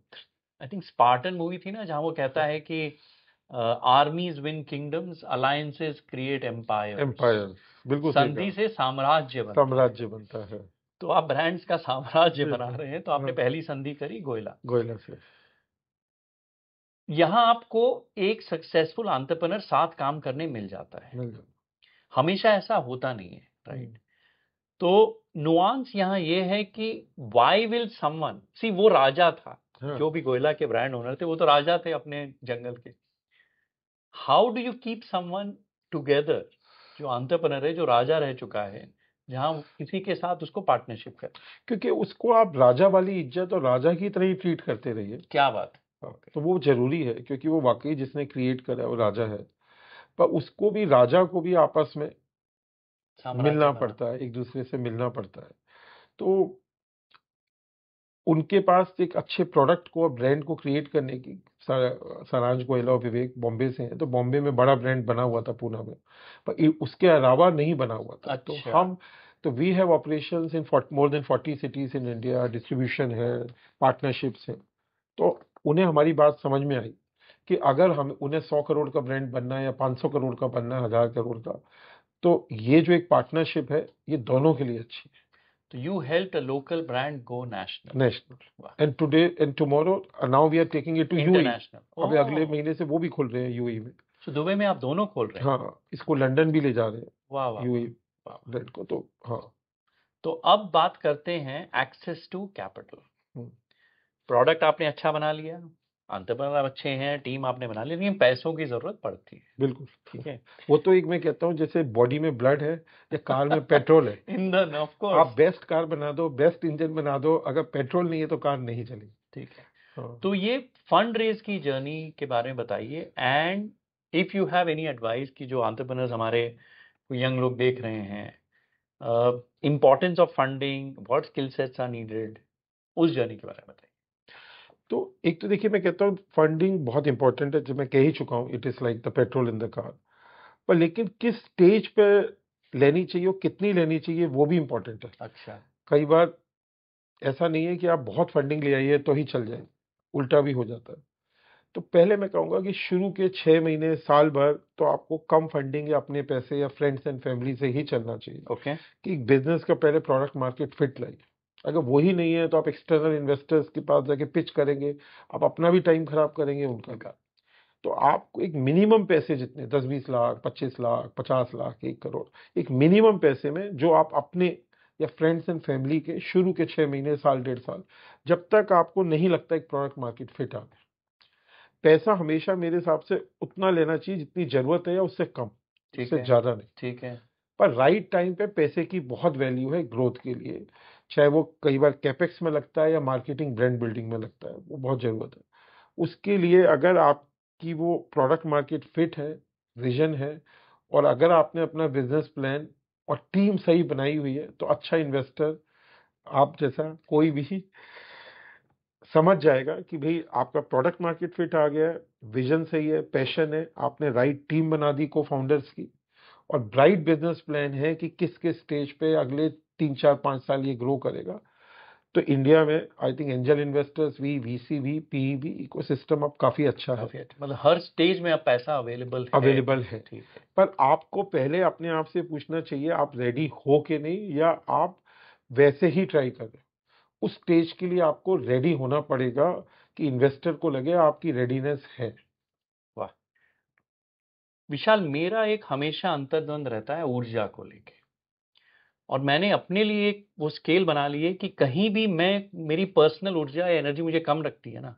आई थिंक स्पार्टन मूवी थी ना, जहां वो कहता है कि armies win kingdoms, alliances create empires, empire, बिल्कुल सही संधि कहा। से साम्राज्य बनता है। साम्राज्य बनता है। तो आप ब्रांड्स का साम्राज्य जी, बना रहे हैं, तो आपने हाँ, पहली संधि करी गोयला। गोयला से। यहां आपको एक सक्सेसफुल एंटरप्रेन्योर साथ काम करने मिल जाता है। मिल जाता। हमेशा ऐसा होता नहीं है, राइट। तो नुआंस यहाँ ये है कि वाई विल समवन सी, वो राजा था, हाँ जो भी गोयला के ब्रांड ओनर थे वो तो राजा थे अपने जंगल के। How do you keep someone together, जो एंटरप्रेन्योर है, जो राजा रह चुका है, जहां किसी के साथ उसको पार्टनरशिप कर। क्योंकि उसको आप राजा वाली इज्जत और राजा की तरह ही ट्रीट करते रहिए। क्या बात है। हाँ, तो वो जरूरी है, क्योंकि वो वाकई जिसने क्रिएट करा है वो राजा है। पर उसको भी, राजा को भी आपस में साम्राज्य मिलना बना। पड़ता है, एक दूसरे से मिलना पड़ता है। तो उनके पास एक अच्छे प्रोडक्ट को, ब्रांड को क्रिएट करने की, सारांश गोयला और विवेक बॉम्बे से हैं, तो बॉम्बे में बड़ा ब्रांड बना हुआ था पूना में, पर उसके अलावा नहीं बना हुआ था। तो अच्छा। हम, तो we have operations in more than 40 cities in India, distribution है, पार्टनरशिप्स है। तो उन्हें हमारी बात समझ में आई कि अगर हम उन्हें 100 करोड़ का ब्रांड बनना है या 500 करोड़ का बनना है, 1000 करोड़ का, तो ये जो एक पार्टनरशिप है ये दोनों के लिए अच्छी है। तो you help a local brand go national. National, वाह। And today and tomorrow now we are taking it to UAE. International. अभी अगले ओह, महीने से वो भी खुल रहे हैं यूएई में। तो दुबई में आप दोनों खोल रहे हैं। हाँ, इसको लंदन भी ले जा रहे हैं, वाह वाह यूएई वाह वाह। ब्रांड को। तो हाँ। तो अब बात करते हैं access to capital. Hmm, product आपने अच्छा बना लिया, एंटरप्रेन्योर अच्छे हैं, टीम आपने बना ली, लेकिन पैसों की जरूरत पड़ती है। बिल्कुल। ठीक है। वो तो एक, मैं कहता हूँ जैसे बॉडी में ब्लड है या कार में पेट्रोल है। ईंधन, ऑफ आप कोर्स। बेस्ट कार बना दो, बेस्ट इंजन बना दो, अगर पेट्रोल नहीं है तो कार नहीं चलेगी। ठीक है। हाँ। तो ये फंड रेज की जर्नी के बारे में बताइए, and if you have any advice कि जो एंटरप्रेन्योर्स हमारे यंग लोग देख रहे हैं, importance of funding, what skill sets are needed, उस जर्नी के बारे में बताइए। तो एक तो देखिए, मैं कहता हूँ फंडिंग बहुत इंपॉर्टेंट है, जो मैं कह ही चुका हूँ, it is like the petrol in the car. पर लेकिन किस स्टेज पे लेनी चाहिए और कितनी लेनी चाहिए वो भी इंपॉर्टेंट है। अच्छा। कई बार ऐसा नहीं है कि आप बहुत फंडिंग ले आइए तो ही चल जाए, उल्टा भी हो जाता है। तो पहले मैं कहूँगा कि शुरू के 6 महीने, साल भर तो आपको कम फंडिंग या अपने पैसे या फ्रेंड्स एंड फैमिली से ही चलना चाहिए। ओके। कि बिजनेस का पहले प्रोडक्ट मार्केट फिट लाइए। अगर वही नहीं है तो आप एक्सटर्नल इन्वेस्टर्स के पास जाके पिच करेंगे, आप अपना भी टाइम खराब करेंगे, उनका भी। तो आपको एक मिनिमम पैसे, जितने 10-20 लाख, 25 लाख, 50 लाख, 1 करोड़, एक मिनिमम पैसे में जो आप अपने या फ्रेंड्स एंड फैमिली के शुरू के 6 महीने, साल, 1.5 साल, जब तक आपको नहीं लगता एक प्रोडक्ट मार्केट फिट आ गया, पैसा हमेशा मेरे हिसाब से उतना लेना चाहिए जितनी जरूरत है या उससे कम, ठीक उससे है। ज्यादा नहीं। ठीक है। पर राइट टाइम पे पैसे की बहुत वैल्यू है ग्रोथ के लिए, चाहे वो कई बार कैपेक्स में लगता है या मार्केटिंग ब्रांड बिल्डिंग में लगता है, वो बहुत जरूरत है। उसके लिए अगर आपकी वो प्रोडक्ट मार्केट फिट है, विजन है, और अगर आपने अपना बिजनेस प्लान और टीम सही बनाई हुई है, तो अच्छा इन्वेस्टर आप जैसा कोई भी समझ जाएगा कि भाई आपका प्रोडक्ट मार्केट फिट आ गया है, विजन सही है, पैशन है, आपने राइट टीम बना दी को फाउंडर्स की, और ब्राइट बिजनेस प्लान है कि किस किस स्टेज पे अगले 3-4-5 साल ये ग्रो करेगा। तो इंडिया में आई थिंक एंजल इन्वेस्टर्स भी, वीसी भी, पीई भी, इकोसिस्टम अब काफी अच्छा है, काफी अच्छा, मतलब हर स्टेज में अब पैसा अवेलेबल है। अवेलेबल है। ठीक है। पर आपको पहले अपने आप से पूछना चाहिए, आप रेडी हो कि नहीं, या आप वैसे ही ट्राई कर रहे हो। उस स्टेज के लिए आपको रेडी होना पड़ेगा कि इन्वेस्टर को लगे आपकी रेडीनेस है। वाह। विशाल, मेरा एक हमेशा अंतर्द्वंद रहता है ऊर्जा को लेके, और मैंने अपने लिए एक वो स्केल बना ली है कि कहीं भी मैं, मेरी पर्सनल ऊर्जा या एनर्जी मुझे कम लगती है ना,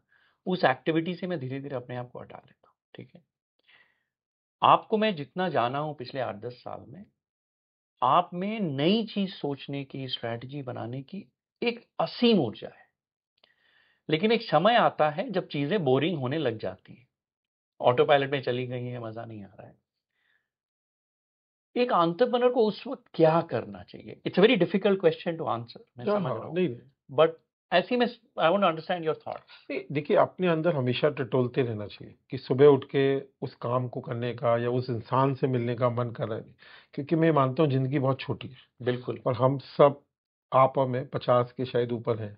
उस एक्टिविटी से मैं धीरे धीरे अपने आप को हटा लेता हूँ। ठीक है। आपको मैं जितना जाना हूँ पिछले 8-10 साल में, आप में नई चीज सोचने की, स्ट्रैटेजी बनाने की एक असीम ऊर्जा है। लेकिन एक समय आता है जब चीजें बोरिंग होने लग जाती हैं, ऑटो पायलट में चली गई है, मजा नहीं आ रहा है। एक एंटरप्रेन्योर को उस वक्त क्या करना चाहिए? It's a very difficult question to answer, मैं हाँ समझ हाँ, रहा हूँ, नहीं नहीं बट ऐसी में I want to understand your thoughts. नहीं, देखिए अपने अंदर हमेशा टटोलते रहना चाहिए कि सुबह उठ के उस काम को करने का या उस इंसान से मिलने का मन कर रहा है। क्योंकि मैं मानता हूँ जिंदगी बहुत छोटी है, बिल्कुल। और हम सब, आप और मैं 50 के शायद ऊपर हैं।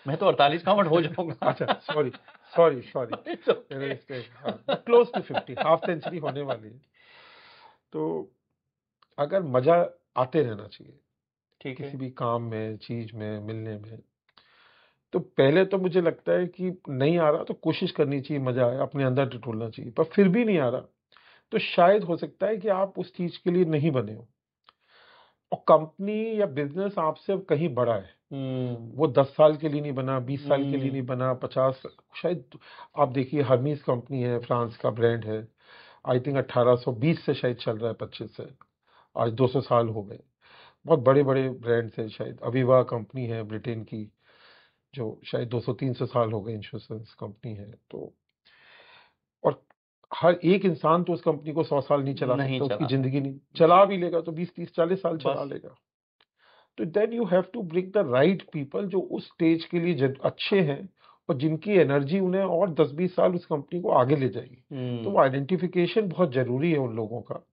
मैं तो 48 का हो जाऊंगा। अच्छा, sorry sorry sorry, It's okay. इसके हाँ, क्लोज टू 50, हाफ सेंचुरी होने वाली है। तो अगर मजा आते रहना चाहिए ठीक है। किसी भी काम में, चीज में, मिलने में। तो पहले तो मुझे लगता है कि नहीं आ रहा तो कोशिश करनी चाहिए, मजा आए, अपने अंदर टटोलना चाहिए। पर फिर भी नहीं आ रहा तो शायद हो सकता है कि आप उस चीज के लिए नहीं बने हो। और कंपनी या बिजनेस आपसे अब कहीं बड़ा है। वो 10 साल के लिए नहीं बना, 20 साल के लिए नहीं बना, 50 शायद। आप देखिए हर्मीज कंपनी है, फ्रांस का ब्रांड है, आई थिंक 1820 से शायद चल रहा है, 25 से, आज 200 साल हो गए। बहुत बड़े बड़े ब्रांड्स हैं। शायद अविवा कंपनी है ब्रिटेन की, जो शायद 200-300 साल हो गए, इंश्योरेंस कंपनी है। तो और हर एक इंसान तो उस कंपनी को 100 साल नहीं चला नहीं सकता, उसकी चला जिंदगी नहीं, चला भी लेगा तो 20-30-40 साल चला बस लेगा। तो then you have to bring the right people जो उस स्टेज के लिए अच्छे हैं, और जिनकी एनर्जी उन्हें और 10-20 साल उस कंपनी को आगे ले जाएगी। तो वो आइडेंटिफिकेशन बहुत जरूरी है उन लोगों का।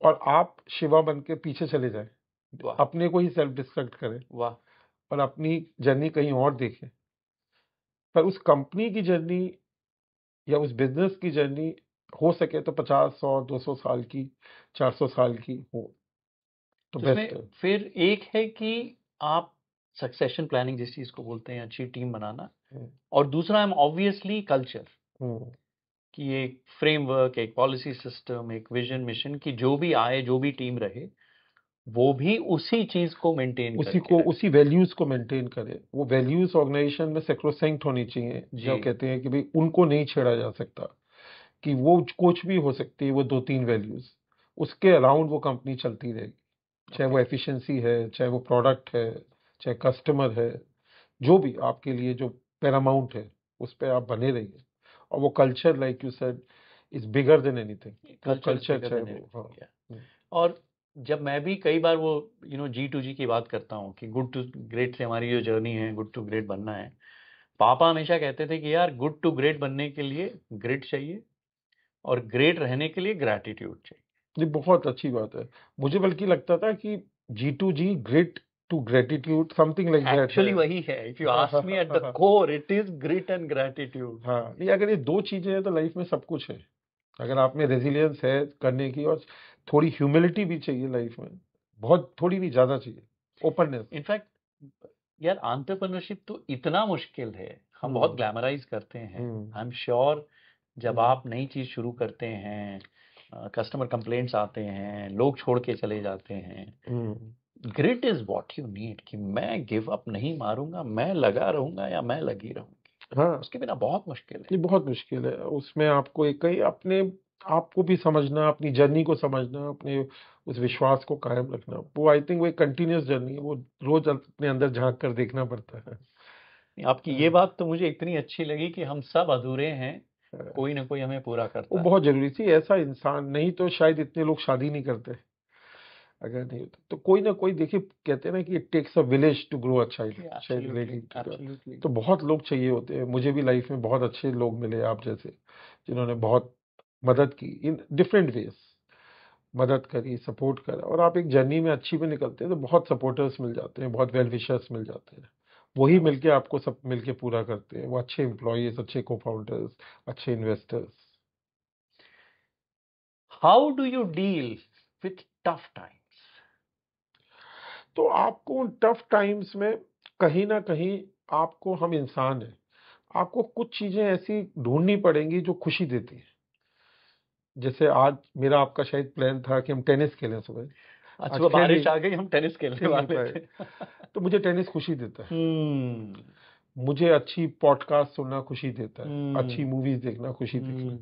और आप शिवा बन के पीछे चले जाएं, वाह अपने को ही सेल्फ डिस्ट्रक्ट करें वाह और अपनी जर्नी कहीं और देखें, पर उस कंपनी की जर्नी या उस बिजनेस की जर्नी हो सके तो 50, 100, 200 साल की, 400 साल की हो तो तो बेस्ट इसमें है। फिर एक है कि आप सक्सेशन प्लानिंग जिस चीज को बोलते हैं, अच्छी टीम बनाना, हम्म, और दूसरा है ऑब्वियसली कल्चर, हम्म, कि एक फ्रेमवर्क, एक पॉलिसी सिस्टम, एक विजन मिशन, की जो भी आए, जो भी टीम रहे, वो भी उसी चीज को मेंटेन उसी करके को, रखे। उसी वैल्यूज को मेंटेन करे। वो वैल्यूज ऑर्गेनाइजेशन में सेक्रोसेंक्ट होनी चाहिए, जी जो कहते हैं कि भाई उनको नहीं छेड़ा जा सकता, कि वो कुछ भी हो सकती है, वो 2-3 वैल्यूज, उसके अराउंड वो कंपनी चलती रहेगी। चाहे ओके। वो एफिशिएंसी है, चाहे वो प्रोडक्ट है, चाहे कस्टमर है, जो भी आपके लिए जो पैरामाउंट है, उस पर आप बने रहिए। और वो culture, like you said, is bigger than anything. वो कल्चर इज कल्चर बिगर चाहे देन वो, हाँ। एवरीथिंग। और जब मैं भी कई बार वो G2G की बात करता हूँ कि गुड टू ग्रेट से हमारी जो जर्नी है, गुड टू ग्रेट बनना है, पापा हमेशा कहते थे कि यार गुड टू ग्रेट बनने के लिए ग्रेट चाहिए, और ग्रेट रहने के लिए ग्रैटिट्यूड चाहिए। ये बहुत अच्छी बात है। मुझे बल्कि लगता था कि G2G, great to gratitude, something like that है। एक्चुअली वही है, इफ यू हाँ, हाँ, आस्क मी, हाँ, एट हाँ, द हाँ। Core it is grit and gratitude. हाँ, नहीं, अगर ये 2 चीजें हैं तो लाइफ में सब कुछ है। अगर आप में रेजिलियंस है करने की, और थोड़ी ह्यूमिलिटी भी चाहिए लाइफ में, बहुत, थोड़ी नहीं, ज्यादा चाहिए, ओपननेस। इनफैक्ट यार, एंटरप्रेन्योरशिप तो इतना मुश्किल है, हम बहुत हम्म, ग्लैमराइज करते हैं। हम्म, आई एम श्योर जब हम्म, आप नई चीज शुरू करते हैं, कस्टमर कंप्लेंट्स आते हैं, लोग छोड़ के चले जाते हैं, hmm. Grit is what you need, कि मैं गिव अप नहीं मारूंगा, मैं लगा रहूंगा या मैं लगी रहूंगी। हाँ, उसके बिना बहुत मुश्किल है। ये बहुत मुश्किल है। उसमें आपको एक कहीं अपने आपको भी समझना, अपनी जर्नी को समझना, अपने उस विश्वास को कायम रखना, वो आई थिंक वो एक कंटिन्यूअस जर्नी है। वो रोज अपने अंदर झांक कर देखना पड़ता है। आपकी ये हाँ, बात तो मुझे इतनी अच्छी लगी कि हम सब अधूरे हैं, हाँ। कोई ना कोई हमें पूरा वो करता है। बहुत जरूरी थी, ऐसा इंसान नहीं तो शायद इतने लोग शादी नहीं करते, अगर नहीं होता तो। कोई ना कोई, देखिए कहते हैं ना कि it takes a village to grow a child, शायद एब्सोल्युटली रिलेटिंग टू। एब्सोल्युटली। तो बहुत लोग चाहिए होते हैं। मुझे भी लाइफ में बहुत अच्छे लोग मिले आप जैसे, जिन्होंने बहुत मदद की इन डिफरेंट वेज, मदद करी, सपोर्ट करा। और आप एक जर्नी में अच्छी में निकलते हैं तो बहुत सपोर्टर्स मिल जाते हैं, बहुत वेल विशर्स मिल जाते हैं। वही क्या बात। मिलके आपको सब मिलके पूरा करते हैं, वो अच्छे एम्प्लॉयज, अच्छे को फाउंडर्स, अच्छे investors. How do you deal with tough times? तो आपको उन टफ टाइम्स में कहीं ना कहीं, आपको, हम इंसान हैं, आपको कुछ चीजें ऐसी ढूंढनी पड़ेंगी जो खुशी देती है। जैसे आज मेरा आपका शायद प्लान था कि हम टेनिस खेलें सुबह, आज आज सुबह बारिश आ गई, हम टेनिस खेलने खेल नहीं वाले पाए। थे। तो मुझे टेनिस खुशी देता है, हम्म मुझे अच्छी पॉडकास्ट सुनना खुशी देता है, अच्छी हम्म मूवीज देखना खुशी देता है। हम्म।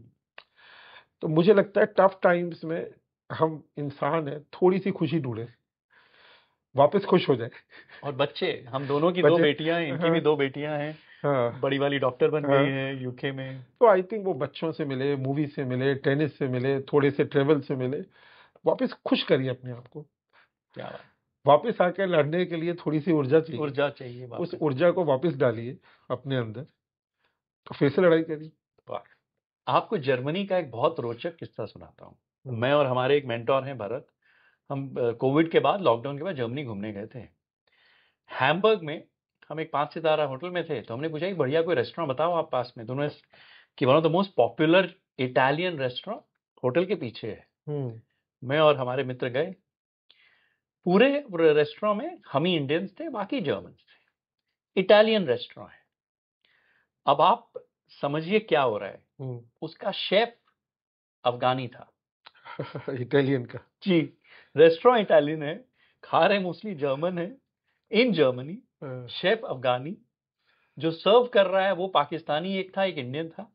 तो मुझे लगता है टफ टाइम्स में हम इंसान है, थोड़ी सी खुशी ढूंढे, वापस खुश हो जाए। और बच्चे, हम दोनों की दो बचे। बेटियां हैं, इनकी हाँ, भी दो बेटियां हैं, हाँ, बड़ी वाली डॉक्टर बन गई हाँ। है यूके में। तो आई थिंक वो बच्चों से मिले, मूवी से मिले, टेनिस से मिले, थोड़े से ट्रेवल से मिले, वापस खुश करिए अपने आप को। क्या बात। वापस आकर लड़ने के लिए थोड़ी सी ऊर्जा चाहिए, ऊर्जा चाहिए उस वापस। ऊर्जा को वापस डालिए अपने अंदर, तो फिर से लड़ाई करिए। वाह। आपको जर्मनी का एक बहुत रोचक किस्सा सुनाता हूँ। हम्म, मैं और हमारे एक मेंटोर हैं, भरत, हम कोविड के बाद, लॉकडाउन के बाद जर्मनी घूमने गए थे। हैम्बर्ग में हम एक 5 सितारा होटल में थे, तो हमने पूछा कि बढ़िया कोई रेस्टोरेंट बताओ आप पास में। दोनों कि one of the most popular Italian restaurant hotel के पीछे है। हम्म, मैं और हमारे मित्र गए। पूरे रेस्टोरेंट में हम ही इंडियंस थे, बाकी जर्मन्स थे। इटालियन रेस्टोरेंट है। अब आप समझिए क्या हो रहा है। हम्म। उसका शेफ अफगानी था। इटालियन का। जी। रेस्टोरेंट इटालियन है, खा रहे मोस्टली जर्मन है इन जर्मनी। शेफ अफगानी, जो सर्व कर रहा है वो पाकिस्तानी एक था, एक इंडियन था।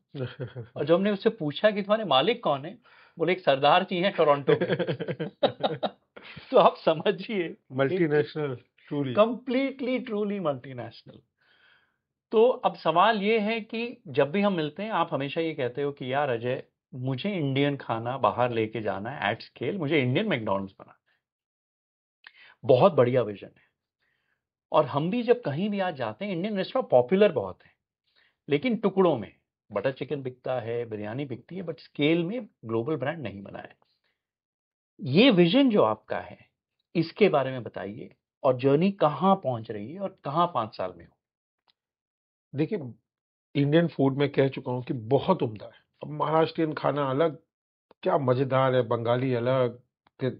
और जब हमने उससे पूछा कि तुम्हारे मालिक कौन है, बोले एक सरदार जी हैं टोरंटो में। तो आप समझिए, multinational, truly completely truly multinational. तो अब सवाल ये है कि जब भी हम मिलते हैं आप हमेशा ये कहते हो कि यार अजय, मुझे इंडियन खाना बाहर लेके जाना है एट स्केल, मुझे इंडियन मैकडॉनल्ड्स बनाना है। बहुत बढ़िया विजन है। और हम भी जब कहीं भी आज जाते हैं, इंडियन रेस्टोरेंट पॉपुलर बहुत है, लेकिन टुकड़ों में। बटर चिकन बिकता है, बिरयानी बिकती है, बट स्केल में ग्लोबल ब्रांड नहीं बना है। ये विजन जो आपका है, इसके बारे में बताइए, और जर्नी कहाँ पहुंच रही है और कहाँ 5 साल में हो। देखिए, इंडियन फूड में कह चुका हूँ कि बहुत उम्दा है। अब महाराष्ट्रियन खाना अलग, क्या मजेदार है, बंगाली अलग,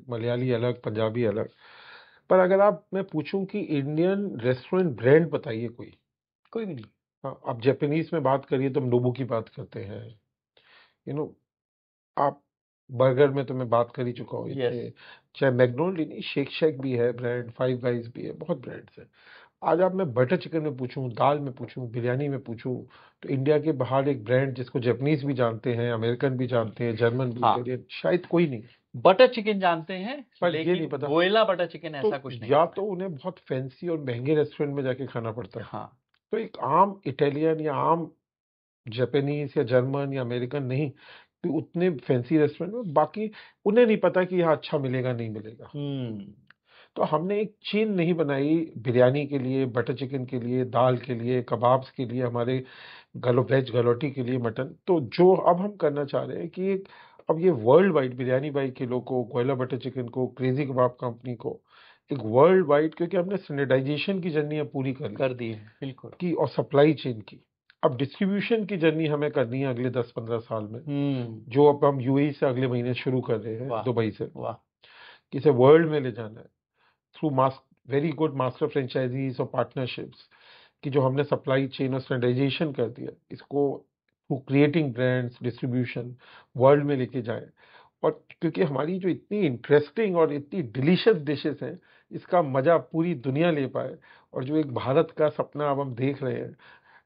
मलयाली अलग, पंजाबी अलग। पर अगर आप मैं पूछूं कि इंडियन रेस्टोरेंट ब्रांड बताइए कोई। कोई भी नहीं। हाँ, आप जापानीज में बात करिए तो हम नोबू की बात करते हैं, यू नो। आप बर्गर में तो मैं बात कर ही चुका हूँ यस। इतने, चाहे मैकडोनल्ड ही नहीं, शेक शेक भी है ब्रांड, फाइव गाइज भी है, बहुत ब्रांड्स हैं। आज आप मैं बटर चिकन में पूछूं, दाल में पूछूं, बिरयानी में पूछूं, तो इंडिया के बाहर एक ब्रांड जिसको जापानीज भी जानते हैं, अमेरिकन भी जानते हैं, जर्मन भी, हाँ, इटालियन, शायद कोई नहीं। बटर चिकन जानते हैं, पर ये नहीं लेकिन पता, गोयला बटर चिकन तो ऐसा कुछ नहीं या नाम तो है। उन्हें बहुत फैंसी और महंगे रेस्टोरेंट में जाके खाना पड़ता है। हाँ, तो एक आम इटालियन या आम जापानीज या जर्मन या अमेरिकन नहीं कि उतने फैंसी रेस्टोरेंट में, बाकी उन्हें नहीं पता कि यहाँ अच्छा मिलेगा नहीं मिलेगा। तो हमने एक चेन नहीं बनाई बिरयानी के लिए, बटर चिकन के लिए, दाल के लिए, कबाब्स के लिए, हमारे वेज गलोटी के लिए, मटन। तो जो अब हम करना चाह रहे हैं कि अब ये world wide biryani by kilo को, गोयला बटर चिकन को, क्रेजी कबाब कंपनी को एक वर्ल्ड वाइड, क्योंकि हमने स्टैंडर्डाइजेशन की जर्नी अब पूरी कर दी है, बिल्कुल। की और सप्लाई चेन की। अब डिस्ट्रीब्यूशन की जर्नी हमें करनी है अगले 10-15 साल में, जो अब हम यूएई से अगले महीने शुरू कर रहे हैं, दुबई से, वाह। किसे वर्ल्ड में ले जाना है through very good master franchises और पार्टनरशिप्स की, जो हमने सप्लाई चेन और स्टैंडर्डाइजेशन कर दिया, इसको through creating brands, distribution world में लेके जाएं। और क्योंकि हमारी जो इतनी इंटरेस्टिंग और इतनी डिलीशियस डिशेस हैं, इसका मजा पूरी दुनिया ले पाए। और जो एक भारत का सपना अब हम देख रहे हैं,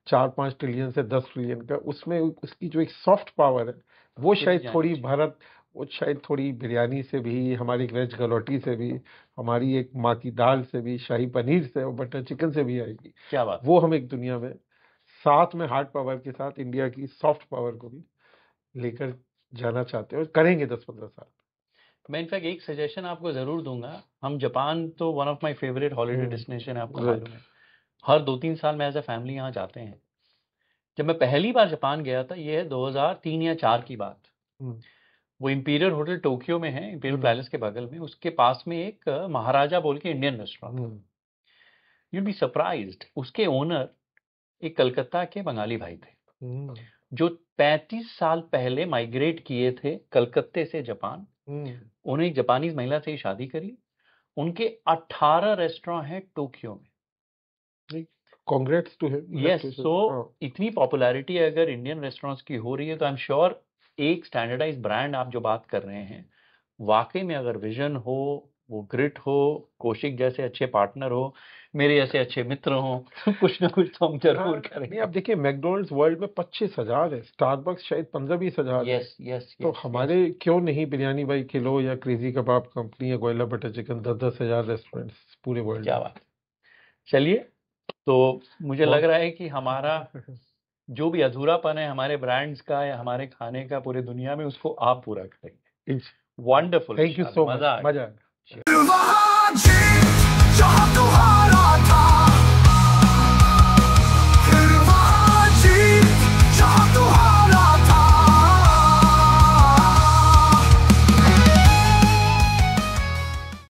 4-5 ट्रिलियन से 10 ट्रिलियन का, उसमें उसकी जो एक सॉफ्ट पावर है, वो शायद थोड़ी भारत, वो शायद थोड़ी बिरयानी से भी, हमारी वेज गलोटी से भी, हमारी एक माँ की दाल से भी, शाही पनीर से और बटर चिकन से भी आएगी। क्या बात। वो हम एक दुनिया में साथ में हार्ड पावर के साथ इंडिया की सॉफ्ट पावर को भी लेकर जाना चाहते हैं और करेंगे 10-15 साल। मैं इनफैक्ट एक सजेशन आपको जरूर दूंगा। हम जापान तो one of my favourite holiday destination है, आपको मालूम है। हर 2-3 साल में एज अ फैमिली यहाँ जाते हैं। जब मैं पहली बार जापान गया था, ये है 2003 या 4 की बात। वो इंपीरियल होटल टोक्यो में है, इंपीरियल पैलेस के बगल में, उसके पास में एक महाराजा बोल के Indian restaurant. You'll be surprised, उसके ओनर एक कलकत्ता के बंगाली भाई थे, जो 35 साल पहले माइग्रेट किए थे कलकत्ते से जापान। उन्हें एक जापानीज महिला से ही शादी करी। उनके 18 रेस्टोरेंट हैं टोक्यो में। Congrats to him. Yes, so इतनी पॉपुलैरिटी अगर इंडियन रेस्टोरेंट्स की हो रही है, तो आई एम श्योर एक स्टैंडर्डाइज ब्रांड आप जो बात कर रहे हैं, वाकई में अगर विजन हो, वो ग्रिट हो, कौशिक जैसे अच्छे पार्टनर हो, मेरे जैसे अच्छे मित्र हो, कुछ ना कुछ तो हम जरूर करेंगे। अब देखिए, मैकडोनल्ड्स वर्ल्ड में 25,000 है, स्टारबक्स शायद 15-20 हजार है। तो हमारे क्यों नहीं बिरयानी बाई किलो या क्रेजी कबाब कंपनी या गोयला बटर चिकन 10-10 हजार रेस्टोरेंट्स पूरे वर्ल्ड क्या बात। चलिए, तो मुझे लग रहा है कि हमारा जो भी अधूरापन है हमारे ब्रांड्स का या हमारे खाने का पूरे दुनिया में, उसको आप पूरा करेंगे। Wonderful. Thank you so much, मजा